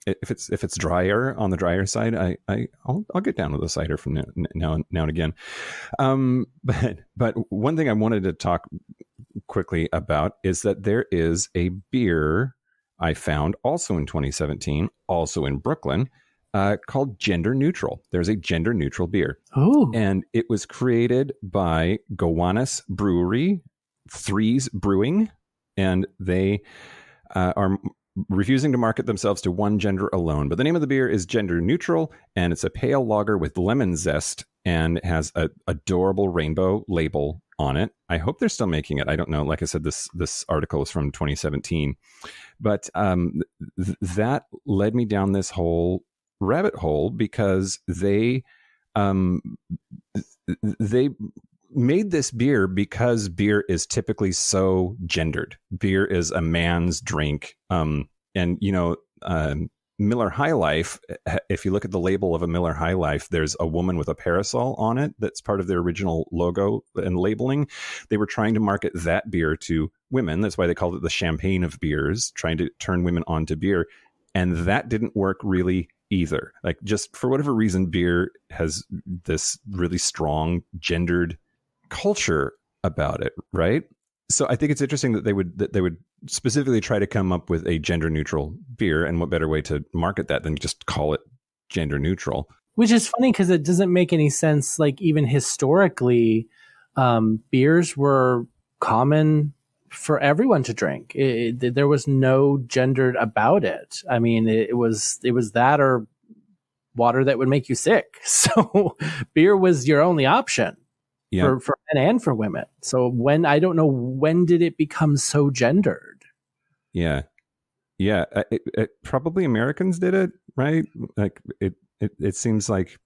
if it's drier, on the drier side, I'll get down with a cider from now and again. But one thing I wanted to talk quickly about is that there is a beer I found also in 2017, also in Brooklyn, called Gender Neutral. There's a gender neutral beer.
Oh.
And it was created by Gowanus Brewery, Threes Brewing, and they are refusing to market themselves to one gender alone. But the name of the beer is Gender Neutral, and it's a pale lager with lemon zest and has an adorable rainbow label on it. I hope they're still making it. I don't know. Like I said, this article is from 2017. But that led me down this whole rabbit hole because they made this beer because beer is typically so gendered. Beer is a man's drink. Miller High Life, if you look at the label of a Miller High Life, there's a woman with a parasol on it. That's part of their original logo and labeling. They were trying to market that beer to women. That's why they called it the champagne of beers, trying to turn women on to beer. And that didn't work really either. Like, just for whatever reason, beer has this really strong gendered culture about it, right? So I think it's interesting that they would specifically try to come up with a gender neutral beer, and what better way to market that than just call it gender neutral? Which
is funny because it doesn't make any sense. Like, even historically, beers were common for everyone to drink. There was no gendered about it. I mean, it was that or water that would make you sick. So beer was your only option. Yeah. For men and for women. So I don't know when did it become so gendered?
Yeah. Probably Americans did it, right? Like it seems like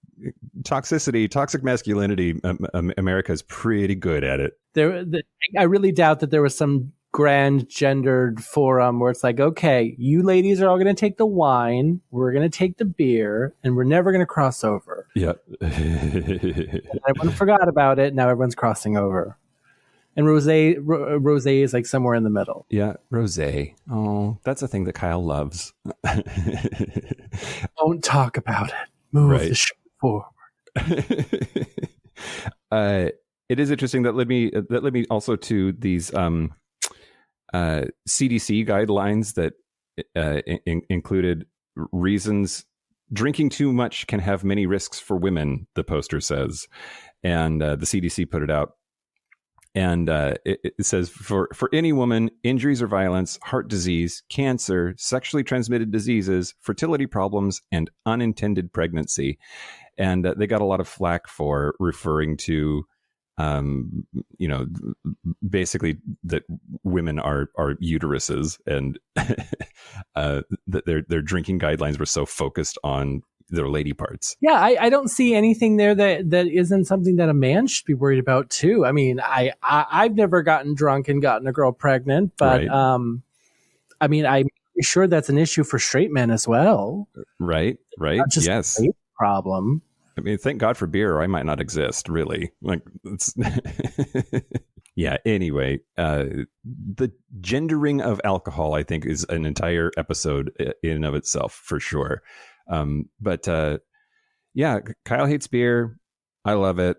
toxic masculinity. America's pretty good at it.
I really doubt that there was some grand gendered forum where it's like, okay, you ladies are all going to take the wine, we're going to take the beer, and we're never going to cross over.
Yeah.
Everyone forgot about it. Now everyone's crossing over. And rosé is like somewhere in the middle.
Yeah, rosé. Oh, that's a thing that Kyle loves.
Don't talk about it. Move the show forward.
It is interesting that led me also to these CDC guidelines that included reasons drinking too much can have many risks for women, the poster says. And the CDC put it out. And it says, for any woman, injuries or violence, heart disease, cancer, sexually transmitted diseases, fertility problems, and unintended pregnancy. And they got a lot of flack for referring to basically that women are uteruses, and that their drinking guidelines were so focused on their lady parts.
Yeah, I don't see anything there that isn't something that a man should be worried about too. I mean, I've never gotten drunk and gotten a girl pregnant, but right. I mean, I'm sure that's an issue for straight men as well.
Right.
Not just
yes.
A problem.
I mean, thank God for beer, or I might not exist, really. Like, it's yeah. Anyway, the gendering of alcohol, I think, is an entire episode in and of itself, for sure. But yeah, Kyle hates beer. I love it.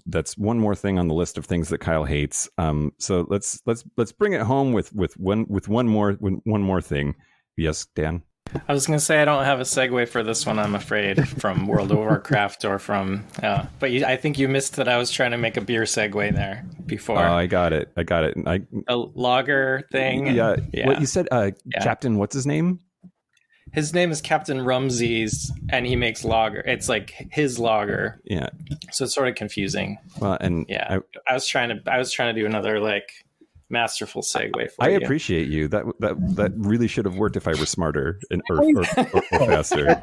That's one more thing on the list of things that Kyle hates. So let's bring it home with one more thing. Yes, Dan.
I was going to say I don't have a segue for this one, I'm afraid, from World of Warcraft or from... but I think you missed that I was trying to make a beer segue there before.
Oh, I got it.
A lager thing.
Yeah. What you said, Captain, what's his name?
His name is Captain Rumses, and he makes lager. It's like his lager.
Yeah.
So it's sort of confusing.
Well, and
yeah, I was trying to do another like masterful segue for
you.
I
appreciate you. That really should have worked if I were smarter or faster.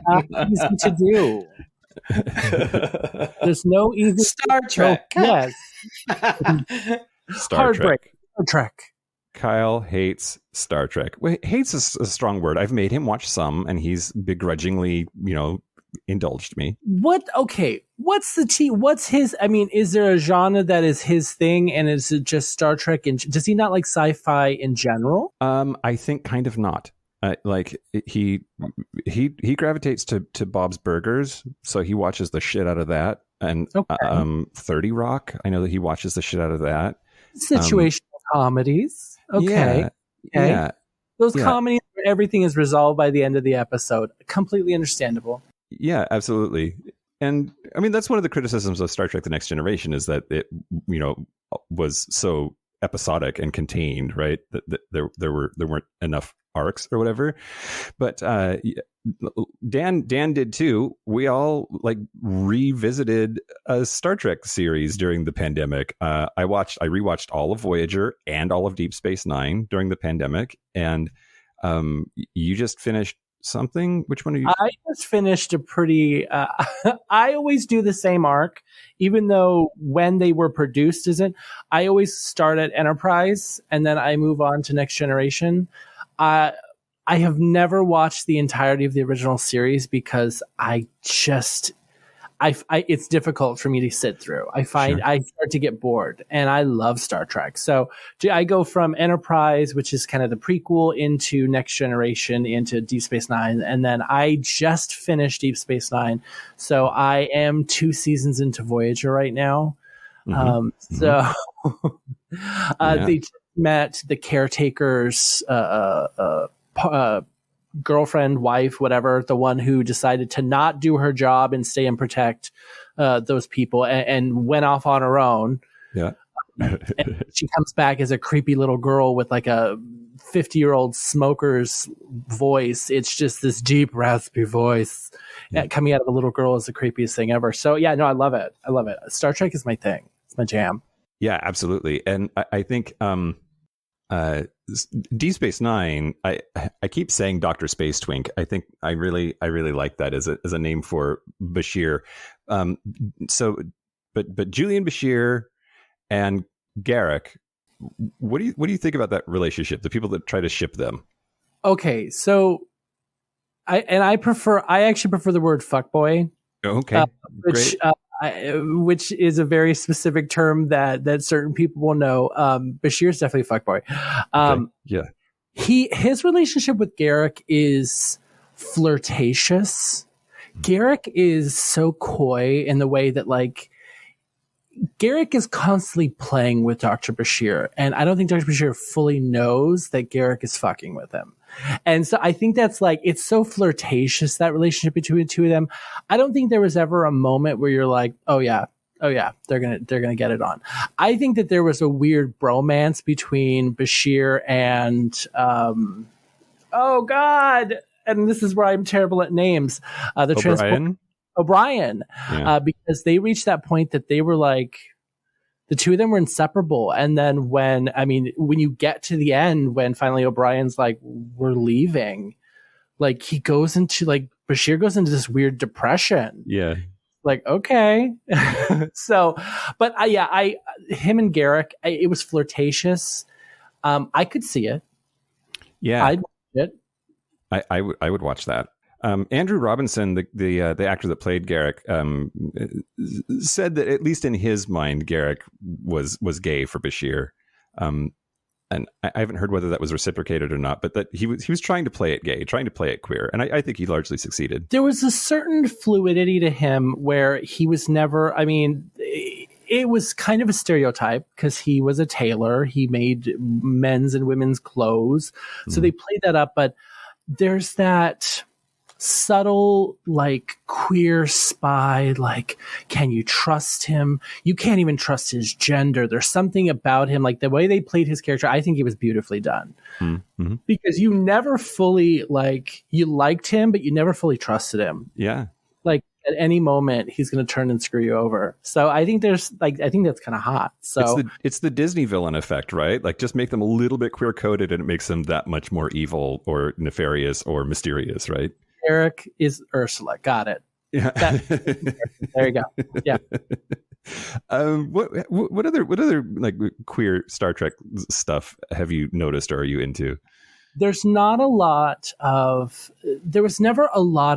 Easy to do. There's no easy.
Star Trek.
Yes.
Star Trek.
Star Trek.
Kyle hates Star Trek. Well, hates is a strong word. I've made him watch some, and he's begrudgingly, indulged me.
Okay. What's his, I mean, is there a genre that is his thing, and is it just Star Trek? And does he not like sci-fi in general?
I think kind of not. Like he gravitates to Bob's Burgers, so he watches the shit out of that. And 30 Rock, I know that he watches the shit out of that.
Situational comedies. Okay.
Yeah.
Those comedies where everything is resolved by the end of the episode. Completely understandable.
Yeah, absolutely. And I mean, that's one of the criticisms of Star Trek: The Next Generation, is that it, was so episodic and contained, right? That there weren't enough arcs or whatever. But Dan did too. We all revisited a Star Trek series during the pandemic. I rewatched all of Voyager and all of Deep Space Nine during the pandemic, and you just finished something? Which one are you?
I just finished a pretty. I always do the same arc, even though when they were produced isn't. I always start at Enterprise and then I move on to Next Generation. I have never watched the entirety of the original series because it's difficult for me to sit through. I find I start to get bored, and I love Star Trek. So I go from Enterprise, which is kind of the prequel, into Next Generation, into Deep Space Nine, and then I just finished Deep Space Nine. So I am 2 seasons into Voyager right now. They met the caretaker's girlfriend, wife, whatever, the one who decided to not do her job and stay and protect those people and went off on her own.
Yeah.
And she comes back as a creepy little girl with like a 50-year-old smoker's voice. It's just this deep, raspy voice coming out of a little girl is the creepiest thing ever. So yeah, no, I love it. I love it. Star Trek is my thing. It's my jam.
Yeah, absolutely. And I think Deep Space Nine, I keep saying Dr. Space Twink. I think I really like that as a name for Bashir. But Julian Bashir and Garak, what do you think about that relationship? The people that try to ship them.
Okay, so I actually prefer the word fuckboy.
Okay,
which which is a very specific term that certain people will know. Bashir's definitely a fuckboy.
Yeah.
His relationship with Garak is flirtatious. Garak is so coy in the way that like Garak is constantly playing with Dr. Bashir, and I don't think Dr. Bashir fully knows that Garak is fucking with him. And so I think that's like, it's so flirtatious, that relationship between the two of them. I don't think there was ever a moment where you're like, oh yeah, they're gonna get it on. I think that there was a weird bromance between Bashir and oh god, and this is where I'm terrible at names. O'Brien, because they reached that point that they were like, the two of them were inseparable. And then when you get to the end, when finally O'Brien's like, we're leaving, like he goes into like, Bashir goes into this weird depression.
Yeah.
Like, okay. So, but him and Garak, it was flirtatious. I could see it.
Yeah.
I'd watch it.
I would watch that. Andrew Robinson, the actor that played Garak, said that at least in his mind, Garak was gay for Bashir, and I haven't heard whether that was reciprocated or not. But that he was trying to play it gay, trying to play it queer, and I think he largely succeeded. There
was a certain fluidity to him where he was never. I mean, it was kind of a stereotype because he was a tailor. He made men's and women's clothes, so they played that up. But there's that subtle, like, queer spy, like, can you trust him? You can't even trust his gender. There's something about him, like the way they played his character, I think it was beautifully done. Mm-hmm. Because you never fully, like, you liked him, but you never fully trusted him.
Yeah.
Like, at any moment, he's going to turn and screw you over. So I think that's kind of hot. So
it's the Disney villain effect, right? Like, just make them a little bit queer coded and it makes them that much more evil or nefarious or mysterious, right?
Eric is Ursula. Got it.
Yeah.
There you go. Yeah.
What other like queer Star Trek stuff have you noticed or are you into?
There was never a lot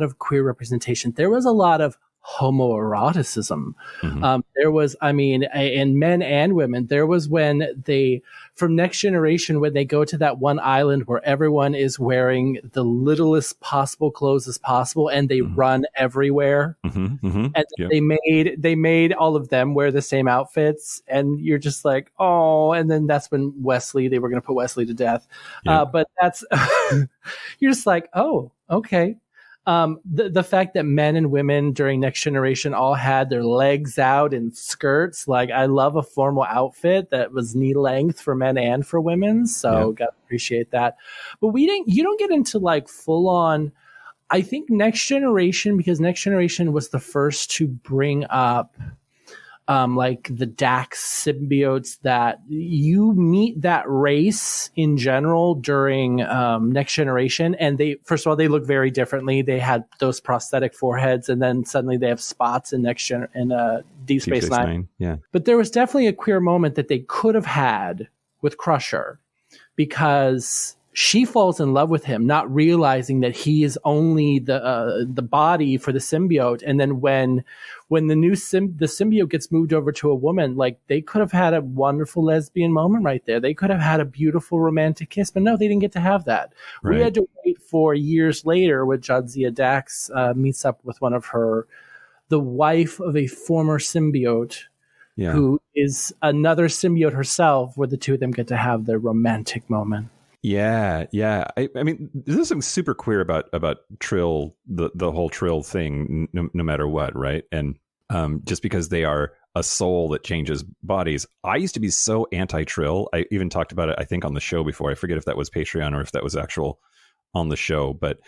of queer representation. There was a lot of homoeroticism. Mm-hmm. There was, in men and women, there was from Next Generation, when they go to that one island where everyone is wearing the littlest possible clothes as possible and they run everywhere. Mm-hmm. Mm-hmm. And they made all of them wear the same outfits. And you're just like, oh, and then that's when they were going to put Wesley to death. Yeah. But that's, you're just like, oh, okay. The fact that men and women during Next Generation all had their legs out in skirts, like I love a formal outfit that was knee length for men and for women. So gotta appreciate that. But you don't get into like full on, I think Next Generation, because Next Generation was the first to bring up like the Dax symbiotes, that you meet that race in general during Next Generation. And they, first of all, they look very differently. They had those prosthetic foreheads, and then suddenly they have spots in Deep Space Nine.
Yeah.
But there was definitely a queer moment that they could have had with Crusher, because she falls in love with him, not realizing that he is only the body for the symbiote. And then when the new the symbiote gets moved over to a woman, like, they could have had a wonderful lesbian moment right there. They could have had a beautiful romantic kiss, but no, they didn't get to have that. Right. We had to wait for years later when Jadzia Dax meets up with the wife of a former symbiote, who is another symbiote herself, where the two of them get to have their romantic moment.
Yeah. I mean, there's something super queer about Trill, the whole Trill thing, no matter what, right? And just because they are a soul that changes bodies. I used to be so anti-Trill. I even talked about it, I think, on the show before. I forget if that was Patreon or if that was actual on the show. But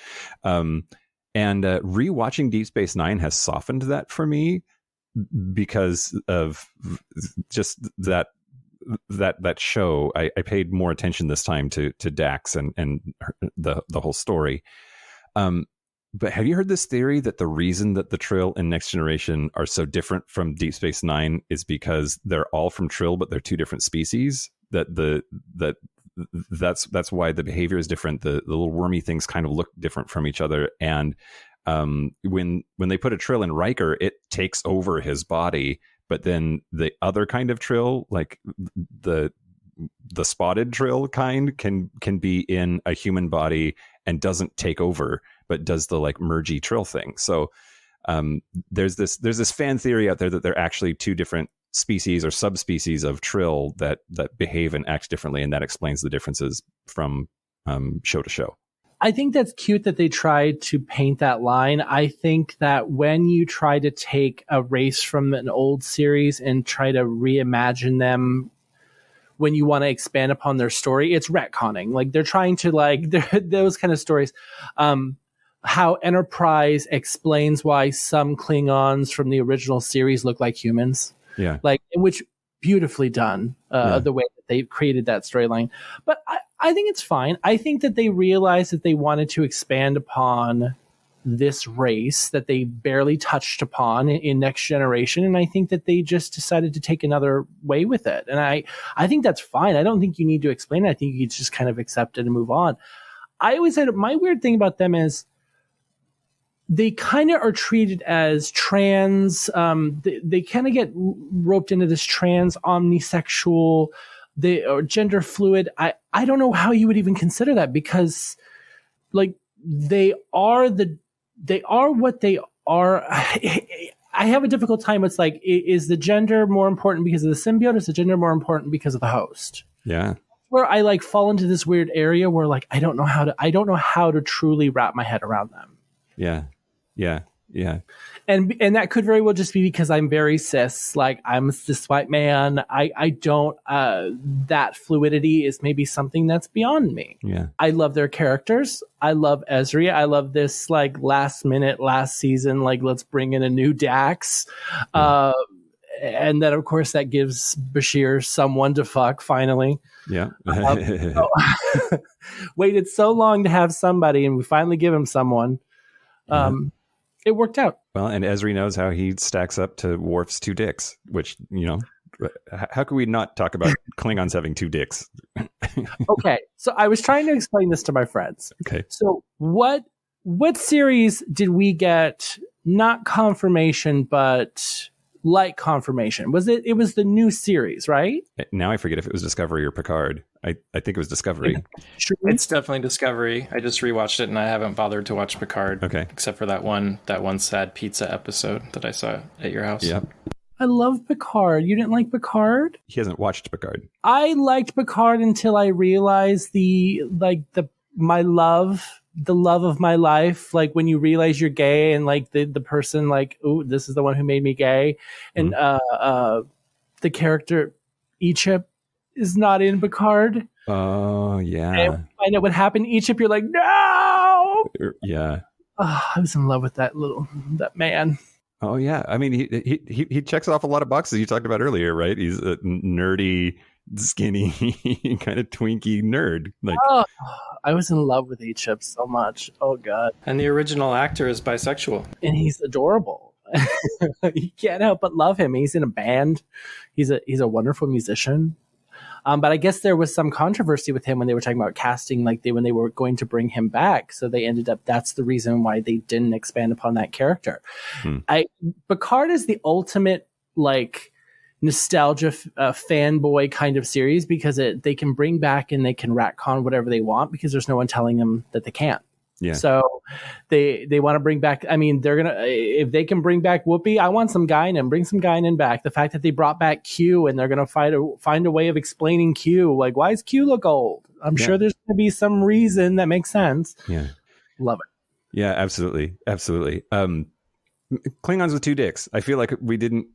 rewatching Deep Space Nine has softened that for me, because of just that show. I paid more attention this time to Dax and the whole story. But have you heard this theory that the reason that the Trill in Next Generation are so different from Deep Space Nine is because they're all from Trill, but they're two different species? That's why the behavior is different. The little wormy things kind of look different from each other. And when they put a Trill in Riker, it takes over his body. But then the other kind of Trill, like the spotted Trill kind, can be in a human body and doesn't take over, but does the like mergy Trill thing. So there's this fan theory out there that they're actually two different species or subspecies of Trill that behave and act differently, and that explains the differences from show to show.
I think that's cute that they tried to paint that line. I think that when you try to take a race from an old series and try to reimagine them when you want to expand upon their story, it's retconning. Like, they're trying to, like, those kind of stories. How Enterprise explains why some Klingons from the original series look like humans.
Yeah.
Like, which beautifully done, the way that they created that storyline. But I think it's fine. I think that they realized that they wanted to expand upon this race that they barely touched upon in Next Generation. And I think that they just decided to take another way with it. And I think that's fine. I don't think you need to explain it. I think you just kind of accept it and move on. I always said my weird thing about them is they kind of are treated as trans. They kind of get roped into this trans omnisexual, or gender fluid. I don't know how you would even consider that, because like they are what they are. I have a difficult time. It's like, is the gender more important because of the symbiote? Is the gender more important because of the host?
Yeah. Where
I like fall into this weird area where like, I don't know how to truly wrap my head around them.
Yeah.
And that could very well just be because I'm very cis. Like, I'm a cis white man. I don't, that fluidity is maybe something that's beyond me.
Yeah.
I love their characters. I love Ezri. I love this like last season, like, let's bring in a new Dax.
Yeah.
And then of course that gives Bashir someone to fuck finally.
Yeah.
Waited so long to have somebody, and we finally give him someone. It worked out.
Well, and Ezri knows how he stacks up to Worf's two dicks, which, you know, how could we not talk about Klingons having two dicks?
Okay, so I was trying to explain this to my friends.
Okay.
So what series did we get, not confirmation, but like confirmation? It was the new series, right?
Now I forget if it was Discovery or Picard. I think it was Discovery.
It's definitely Discovery. I just rewatched it and I haven't bothered to watch Picard.
Okay.
Except for that one sad pizza episode that I saw at your house.
Yeah.
I love Picard. You didn't like Picard?
He hasn't watched Picard.
I liked Picard until I realized the love of my life, like when you realize you're gay and like the person like, oh, this is the one who made me gay. And the character Egypt is not in Picard.
Oh yeah.
And I know what happened to Egypt. You're like, no.
Yeah.
Oh, I was in love with that man.
Oh yeah, I mean he checks off a lot of boxes you talked about earlier, right? He's a nerdy, skinny, kind of twinky nerd. Like,
Oh, I was in love with H-Chip so much. Oh god,
And the original actor is bisexual.
and he's adorable. You can't help but love him. He's in a band. He's a wonderful musician. But I guess there was some controversy with him when they were talking about casting, like when they were going to bring him back. So they ended up, that's the reason why they didn't expand upon that character. Picard is the ultimate, like, nostalgia fanboy kind of series because they can bring back and they can retcon whatever they want because there's no one telling them that they can't.
yeah,
So they want to bring back, I mean, they're going to, if they can bring back Whoopi, I want some Guinan, bring some Guinan back. The fact that they brought back Q and they're going to find a way of explaining Q. Like, why does Q look old? I'm sure there's going to be some reason that makes sense.
yeah,
Love it.
yeah, absolutely. Klingons with 2 dicks. I feel like we didn't.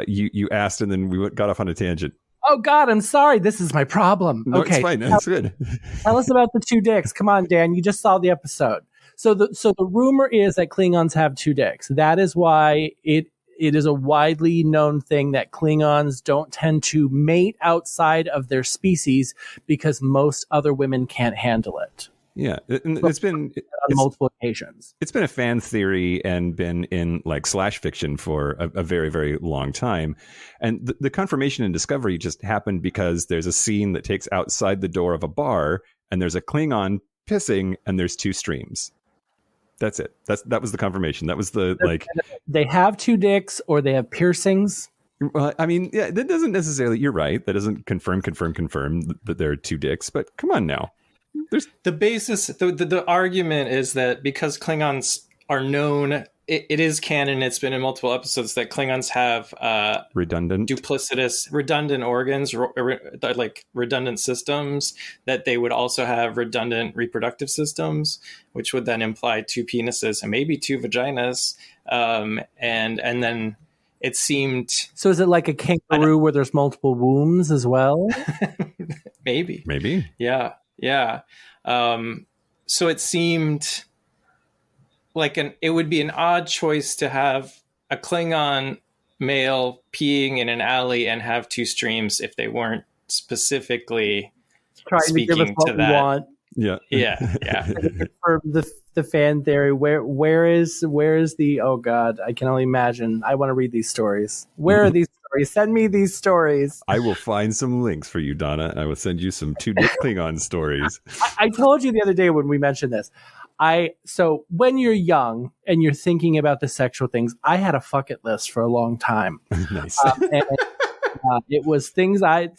You asked and then we got off on a tangent.
Oh God, I'm sorry. This is my problem.
No,
okay,
it's fine. That's good.
Tell us about the 2 dicks. Come on, Dan. You just saw the episode. So the rumor is that Klingons have 2 dicks. That is why it is a widely known thing that Klingons don't tend to mate outside of their species because most other women can't handle it.
Yeah, and it's been
On multiple occasions.
It's been a fan theory and been in like slash fiction for a very, very long time. And the confirmation and discovery just happened because there's a scene that takes outside the door of a bar and there's a Klingon pissing and there's 2 streams. That's it. That was the confirmation. That was the like.
They have 2 dicks or they have piercings.
Well, I mean, yeah, that doesn't necessarily. You're right. That doesn't confirm that there are 2 dicks. But come on now. There's
The basis, the argument is that because Klingons are known, it is canon, it's been in multiple episodes, that Klingons have
redundant
redundant organs, like redundant systems, that they would also have redundant reproductive systems, which would then imply 2 penises and maybe 2 vaginas. And then it seemed...
So is it like a kangaroo where there's multiple wombs as well?
maybe.
Yeah. So it seemed like it would be an odd choice to have a Klingon male peeing in an alley and have 2 streams if they weren't specifically speaking to that.
Want.
Yeah.
For the fan theory, where is the, oh God, I can only imagine. I want to read these stories. Where are these stories? Send me these stories.
I will find some links for you, Donna, and I will send you some 2 dick Klingon stories.
I told you the other day when we mentioned this. So when you're young and you're thinking about the sexual things, I had a fuck it list for a long time.
Nice.
It was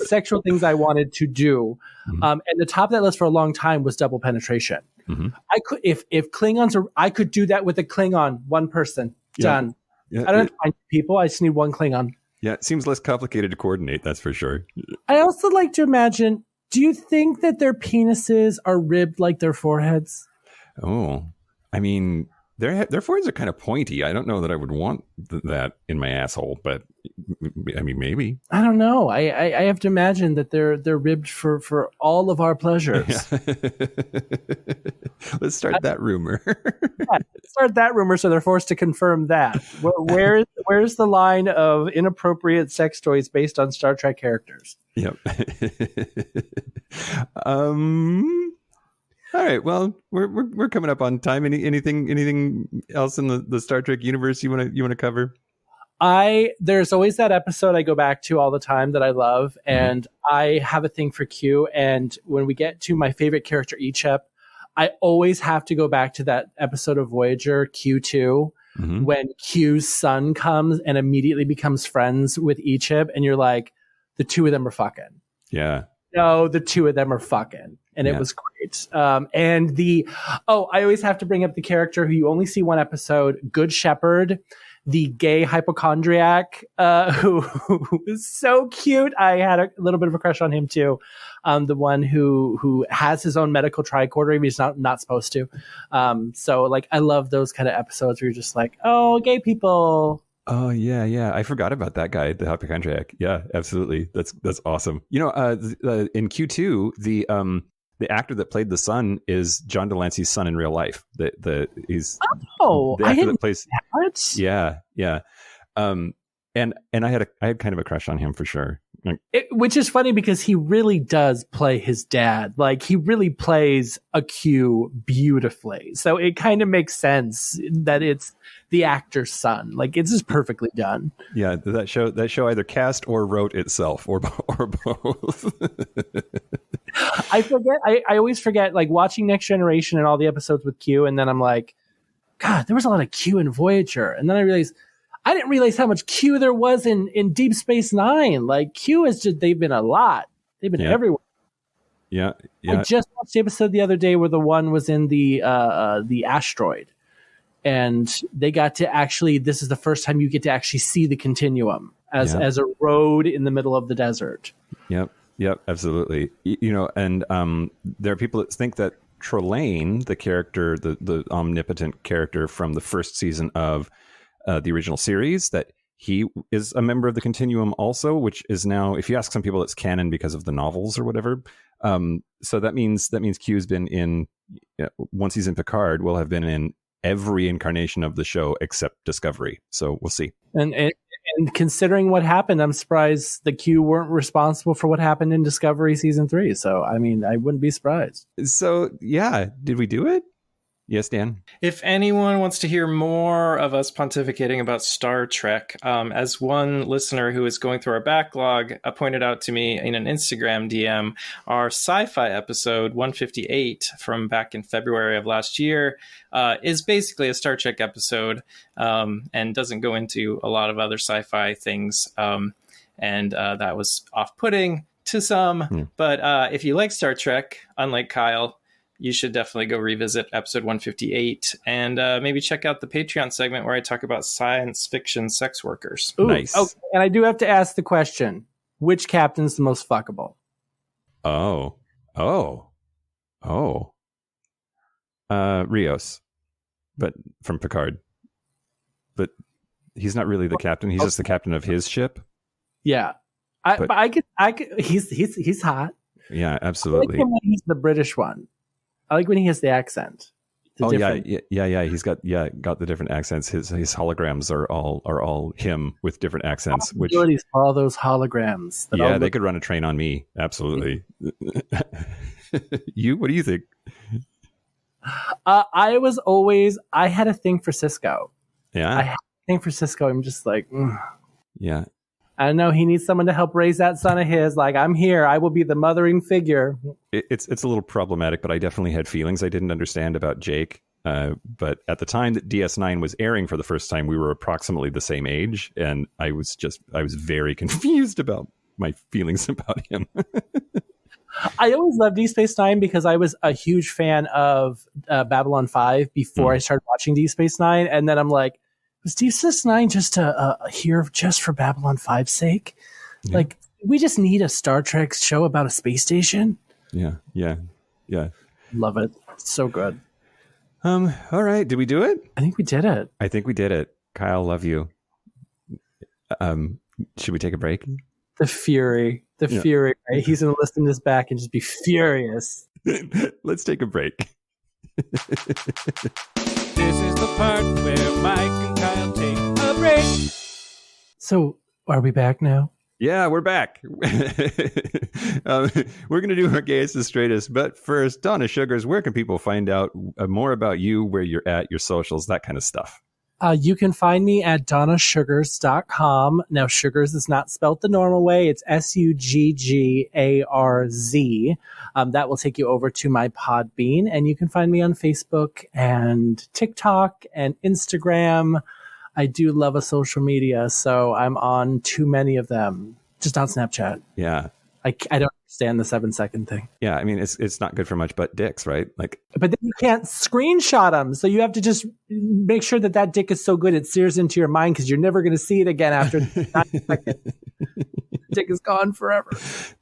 sexual things I wanted to do. And the top of that list for a long time was double penetration. I could, if Klingons are, I could do that with a Klingon, one person, done.
Yeah.
I don't have to find people. I just need one Klingon.
Yeah, it seems less complicated to coordinate, that's for sure.
I also like to imagine, do you think that their penises are ribbed like their foreheads?
Oh, I mean, their foreheads are kind of pointy. I don't know that I would want that in my asshole, but I mean, maybe.
I don't know. I have to imagine that they're ribbed for all of our pleasures.
Yeah. Let's start that rumor.
Start that rumor, so they're forced to confirm that. Where's the line of inappropriate sex toys based on Star Trek characters?
Yep. All right. Well, we're coming up on time. Anything else in the Star Trek universe you want to cover?
There's always that episode I go back to all the time that I love, and I have a thing for Q. And when we get to my favorite character, Ichep, I always have to go back to that episode of Voyager, Q2, when Q's son comes and immediately becomes friends with Ichep, and you're like, the 2 of them are fucking.
Yeah.
No, the 2 of them are fucking. And it was great. And I always have to bring up the character who you only see one episode, Good Shepherd, the gay hypochondriac, who is so cute. I had a little bit of a crush on him too. The one who has his own medical tricorder, he's not supposed to. So like, I love those kind of episodes where you're just like, oh, gay people.
Oh yeah. I forgot about that guy, the hypochondriac. Yeah, absolutely. That's awesome. You know, in Q2, the actor that played the son is John Delancey's son in real life. He's
Oh,
the
I
actor
didn't
that plays.
know that.
Yeah. And I had kind of a crush on him for sure.
Which is funny because he really does play his dad. Like, he really plays a Q beautifully. So it kind of makes sense that it's the actor's son. Like, it's just perfectly done.
Yeah, that show either cast or wrote itself, or both.
I forget. I always forget, like, watching Next Generation and all the episodes with Q, and then I'm like, God, there was a lot of Q in Voyager. And then I didn't realize how much Q there was in Deep Space Nine. Like, Q is just, they've been a lot. They've been everywhere.
Yeah.
I just watched the episode the other day where the one was in the asteroid. And they got to actually, this is the first time you get to actually see the continuum as a road in the middle of the desert.
Yep, absolutely. And there are people that think that Trelane, the character, the omnipotent character from the first season of the original series, that he is a member of the Continuum also, which is now, if you ask some people, it's canon because of the novels or whatever. So that means Q's been in, once he's in Picard, will have been in every incarnation of the show except Discovery. So we'll see.
And considering what happened, I'm surprised the Q weren't responsible for what happened in Discovery season 3. So, I mean, I wouldn't be surprised.
So, yeah. Did we do it? Yes, Dan.
If anyone wants to hear more of us pontificating about Star Trek, as one listener who is going through our backlog pointed out to me in an Instagram DM, our sci-fi episode 158 from back in February of last year is basically a Star Trek episode and doesn't go into a lot of other sci-fi things. And that was off-putting to some. But if you like Star Trek, unlike Kyle, you should definitely go revisit episode 158 and maybe check out the Patreon segment where I talk about science fiction sex workers.
Ooh,
nice.
Oh, and I do have to ask the question, which captain's the most fuckable?
Rios, but from Picard. But he's not really the captain. He's just the captain of his ship.
Yeah. But I could, he's hot.
Yeah,
I
absolutely.
like him when he's the British one. I like when he has the accent.
Yeah. He's got the different accents. His holograms are all him with different accents. Which
For all those holograms.
They could run a train on me. Absolutely. What do you think?
I had a thing for Cisco.
Yeah.
I had a thing for Cisco. I'm just like,
Yeah.
I know he needs someone to help raise that son of his. Like, I'm here. I will be the mothering figure.
It's a little problematic, but I definitely had feelings I didn't understand about Jake. But at the time that DS9 was airing for the first time, we were approximately the same age, and I was very confused about my feelings about him.
I always loved Deep Space Nine because I was a huge fan of Babylon 5 before I started watching Deep Space Nine, and then I'm like, was Deep Space Nine just here just for Babylon 5's sake? Yeah. Like, we just need a Star Trek show about a space station.
Yeah.
Love it. It's so good.
All right. Did we do it?
I think we did it.
I think we did it. Kyle, love you. Should we take a break?
The fury. Right? He's going to listen to this back and just be furious.
Let's take a break.
This is the part where Mike and Kyle take a break.
So, are we back now?
Yeah, we're back. We're going to do our Gayest and Straightest. But first, Donna Suggarz, where can people find out more about you, where you're at, your socials, that kind of stuff?
You can find me at donnasuggarz.com. Now, Suggarz is not spelled the normal way. It's Suggarz. That will take you over to my Podbean. And you can find me on Facebook and TikTok and Instagram. I do love a social media, so I'm on too many of them. Just not Snapchat.
Yeah.
I don't understand the 7-second thing.
Yeah, I mean, it's not good for much but dicks, right? Like,
but then you can't screenshot them, so you have to just make sure that dick is so good it sears into your mind because you're never going to see it again after 9 seconds. dick is gone forever.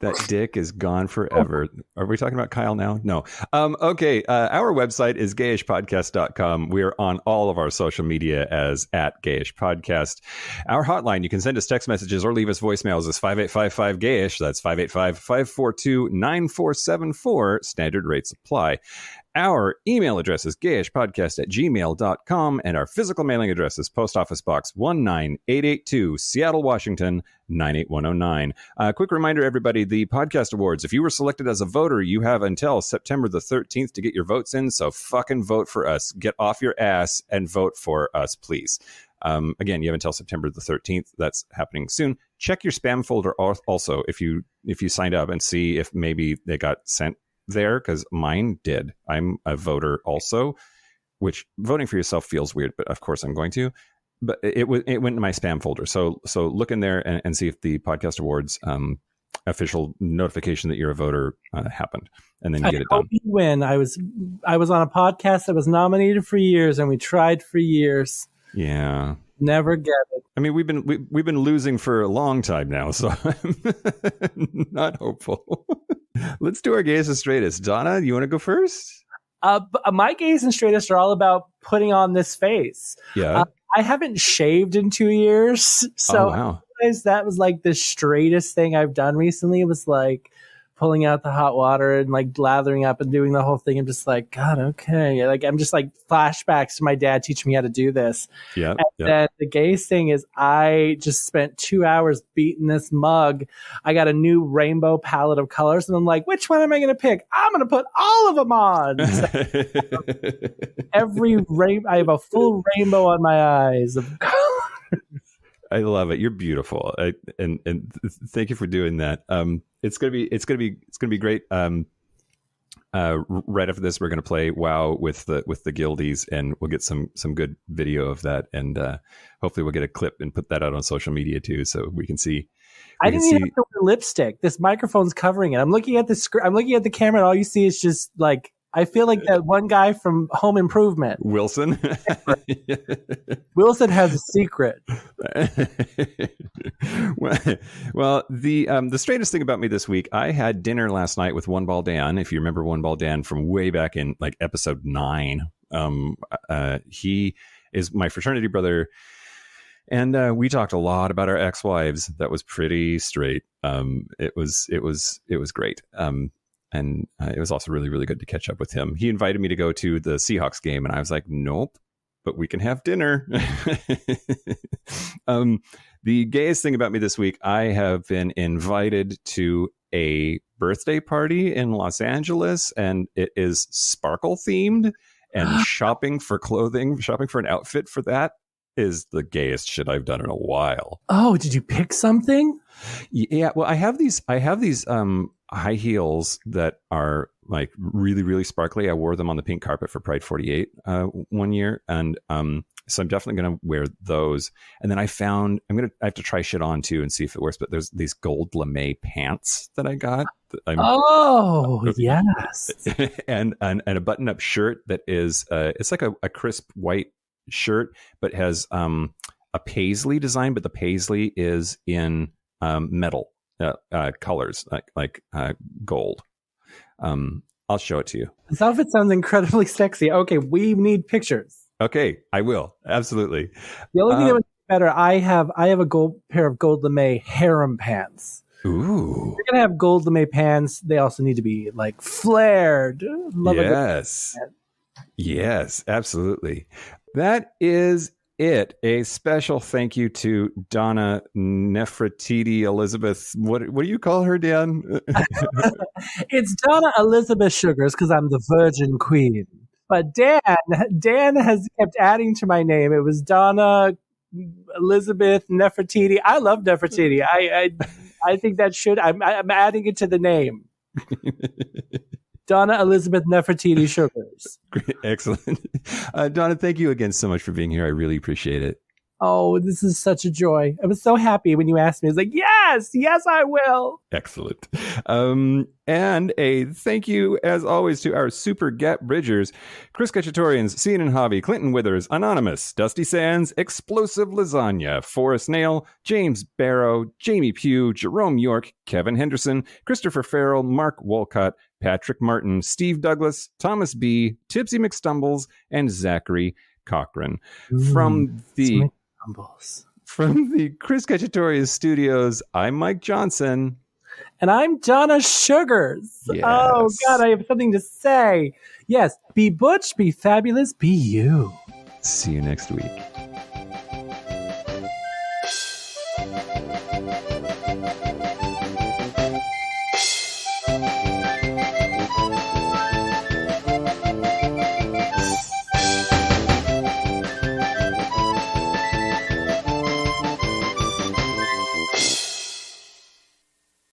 That dick is gone forever. Are we talking about Kyle now? No. Okay. Our website is gayishpodcast.com. We are on all of our social media as @gayishpodcast. Our hotline, you can send us text messages or leave us voicemails, is 5855-GAYISH. That's 585-542-9474. Standard rates apply. Our email address is gayishpodcast@gmail.com, and our physical mailing address is Post Office Box 19882, Seattle, Washington, 98109. Quick reminder, everybody, the Podcast Awards. If you were selected as a voter, you have until September the 13th to get your votes in, so fucking vote for us. Get off your ass and vote for us, please. Again, you have until September the 13th. That's happening soon. Check your spam folder also if you signed up, and see if maybe they got sent there, because mine did. I'm a voter also, which voting for yourself feels weird, but of course I'm going to. But it went in my spam folder. So look in there and see if the Podcast Awards official notification that you're a voter happened, and then you get it done.
You win. I was on a podcast that was nominated for years, and we tried for years.
Yeah.
Never get it.
I mean, we've been losing for a long time now, so I'm not hopeful. Let's do our Gayest and Straightest. Donna, you want to go first?
My Gayest and Straightest are all about putting on this face.
Yeah.
I haven't shaved in 2 years, so
wow.
I realized that was like the straightest thing I've done recently. It was like pulling out the hot water and like lathering up and doing the whole thing. I'm just like, God, okay. Like, I'm just like flashbacks to my dad teaching me how to do this.
Yeah.
And then the gayest thing is I just spent 2 hours beating this mug. I got a new rainbow palette of colors, and I'm like, which one am I going to pick? I'm going to put all of them on. So I have a full rainbow on my eyes of colors.
I love it. You're beautiful. And thank you for doing that. It's gonna be great. Right after this, we're gonna play WoW with the guildies, and we'll get some good video of that, and hopefully we'll get a clip and put that out on social media too, so we can see.
I didn't even have to wear lipstick. This microphone's covering it. I'm looking at the screen. I'm looking at the camera, and all you see is just like, I feel like that one guy from Home Improvement.
Wilson.
Wilson has a secret.
Well, the straightest thing about me this week, I had dinner last night with One Ball Dan. If you remember One Ball Dan from way back in like episode 9, he is my fraternity brother, and we talked a lot about our ex-wives. That was pretty straight. It was great. And it was also really, really good to catch up with him. He invited me to go to the Seahawks game, and I was like, nope, but we can have dinner. The gayest thing about me this week, I have been invited to a birthday party in Los Angeles, and it is sparkle themed, and shopping for an outfit for that is the gayest shit I've done in a while.
Oh, did you pick something?
Yeah, well, I have these high heels that are like really, really sparkly. I wore them on the pink carpet for Pride 48 one year, and so I'm definitely going to wear those. And then I have to try shit on too and see if it works. But there's these gold Lemay pants that I got.
Yes,
and a button-up shirt that is it's like a crisp white shirt, but has a paisley design. But the paisley is in metal colors, like gold. I'll show it to you.
This outfit sounds incredibly sexy. Okay, we need pictures.
Okay, I will. Absolutely.
The only thing that would be better, I have a pair of gold Lemay harem pants.
Ooh.
You're gonna have gold Lemay pants. They also need to be like flared. Love
Yes, absolutely. That is it. A special thank you to Donna Nefertiti Elizabeth. What do you call her, Dan?
It's Donna Elizabeth Suggarz, because I'm the Virgin Queen. But Dan has kept adding to my name. It was Donna Elizabeth Nefertiti. I love Nefertiti. I think that I'm adding it to the name. Donna Elizabeth Nefertiti Suggarz.
Great, excellent. Donna, thank you again so much for being here. I really appreciate it.
Oh, this is such a joy. I was so happy when you asked me. I was like, yes, I will.
Excellent. And a thank you, as always, to our super Get Bridgers, Chris Cacciatorians, Cian and Javi, Clinton Withers, Anonymous, Dusty Sands, Explosive Lasagna, Forrest Nail, James Barrow, Jamie Pugh, Jerome York, Kevin Henderson, Christopher Farrell, Mark Wolcott, Patrick Martin, Steve Douglas, Thomas B., Tipsy McStumbles, and Zachary Cochran. From the Chris Cacciatorius Studios, I'm Mike Johnson.
And I'm Donna Suggarz.
Yes.
Oh, God, I have something to say. Yes, be butch, be fabulous, be you.
See you next week.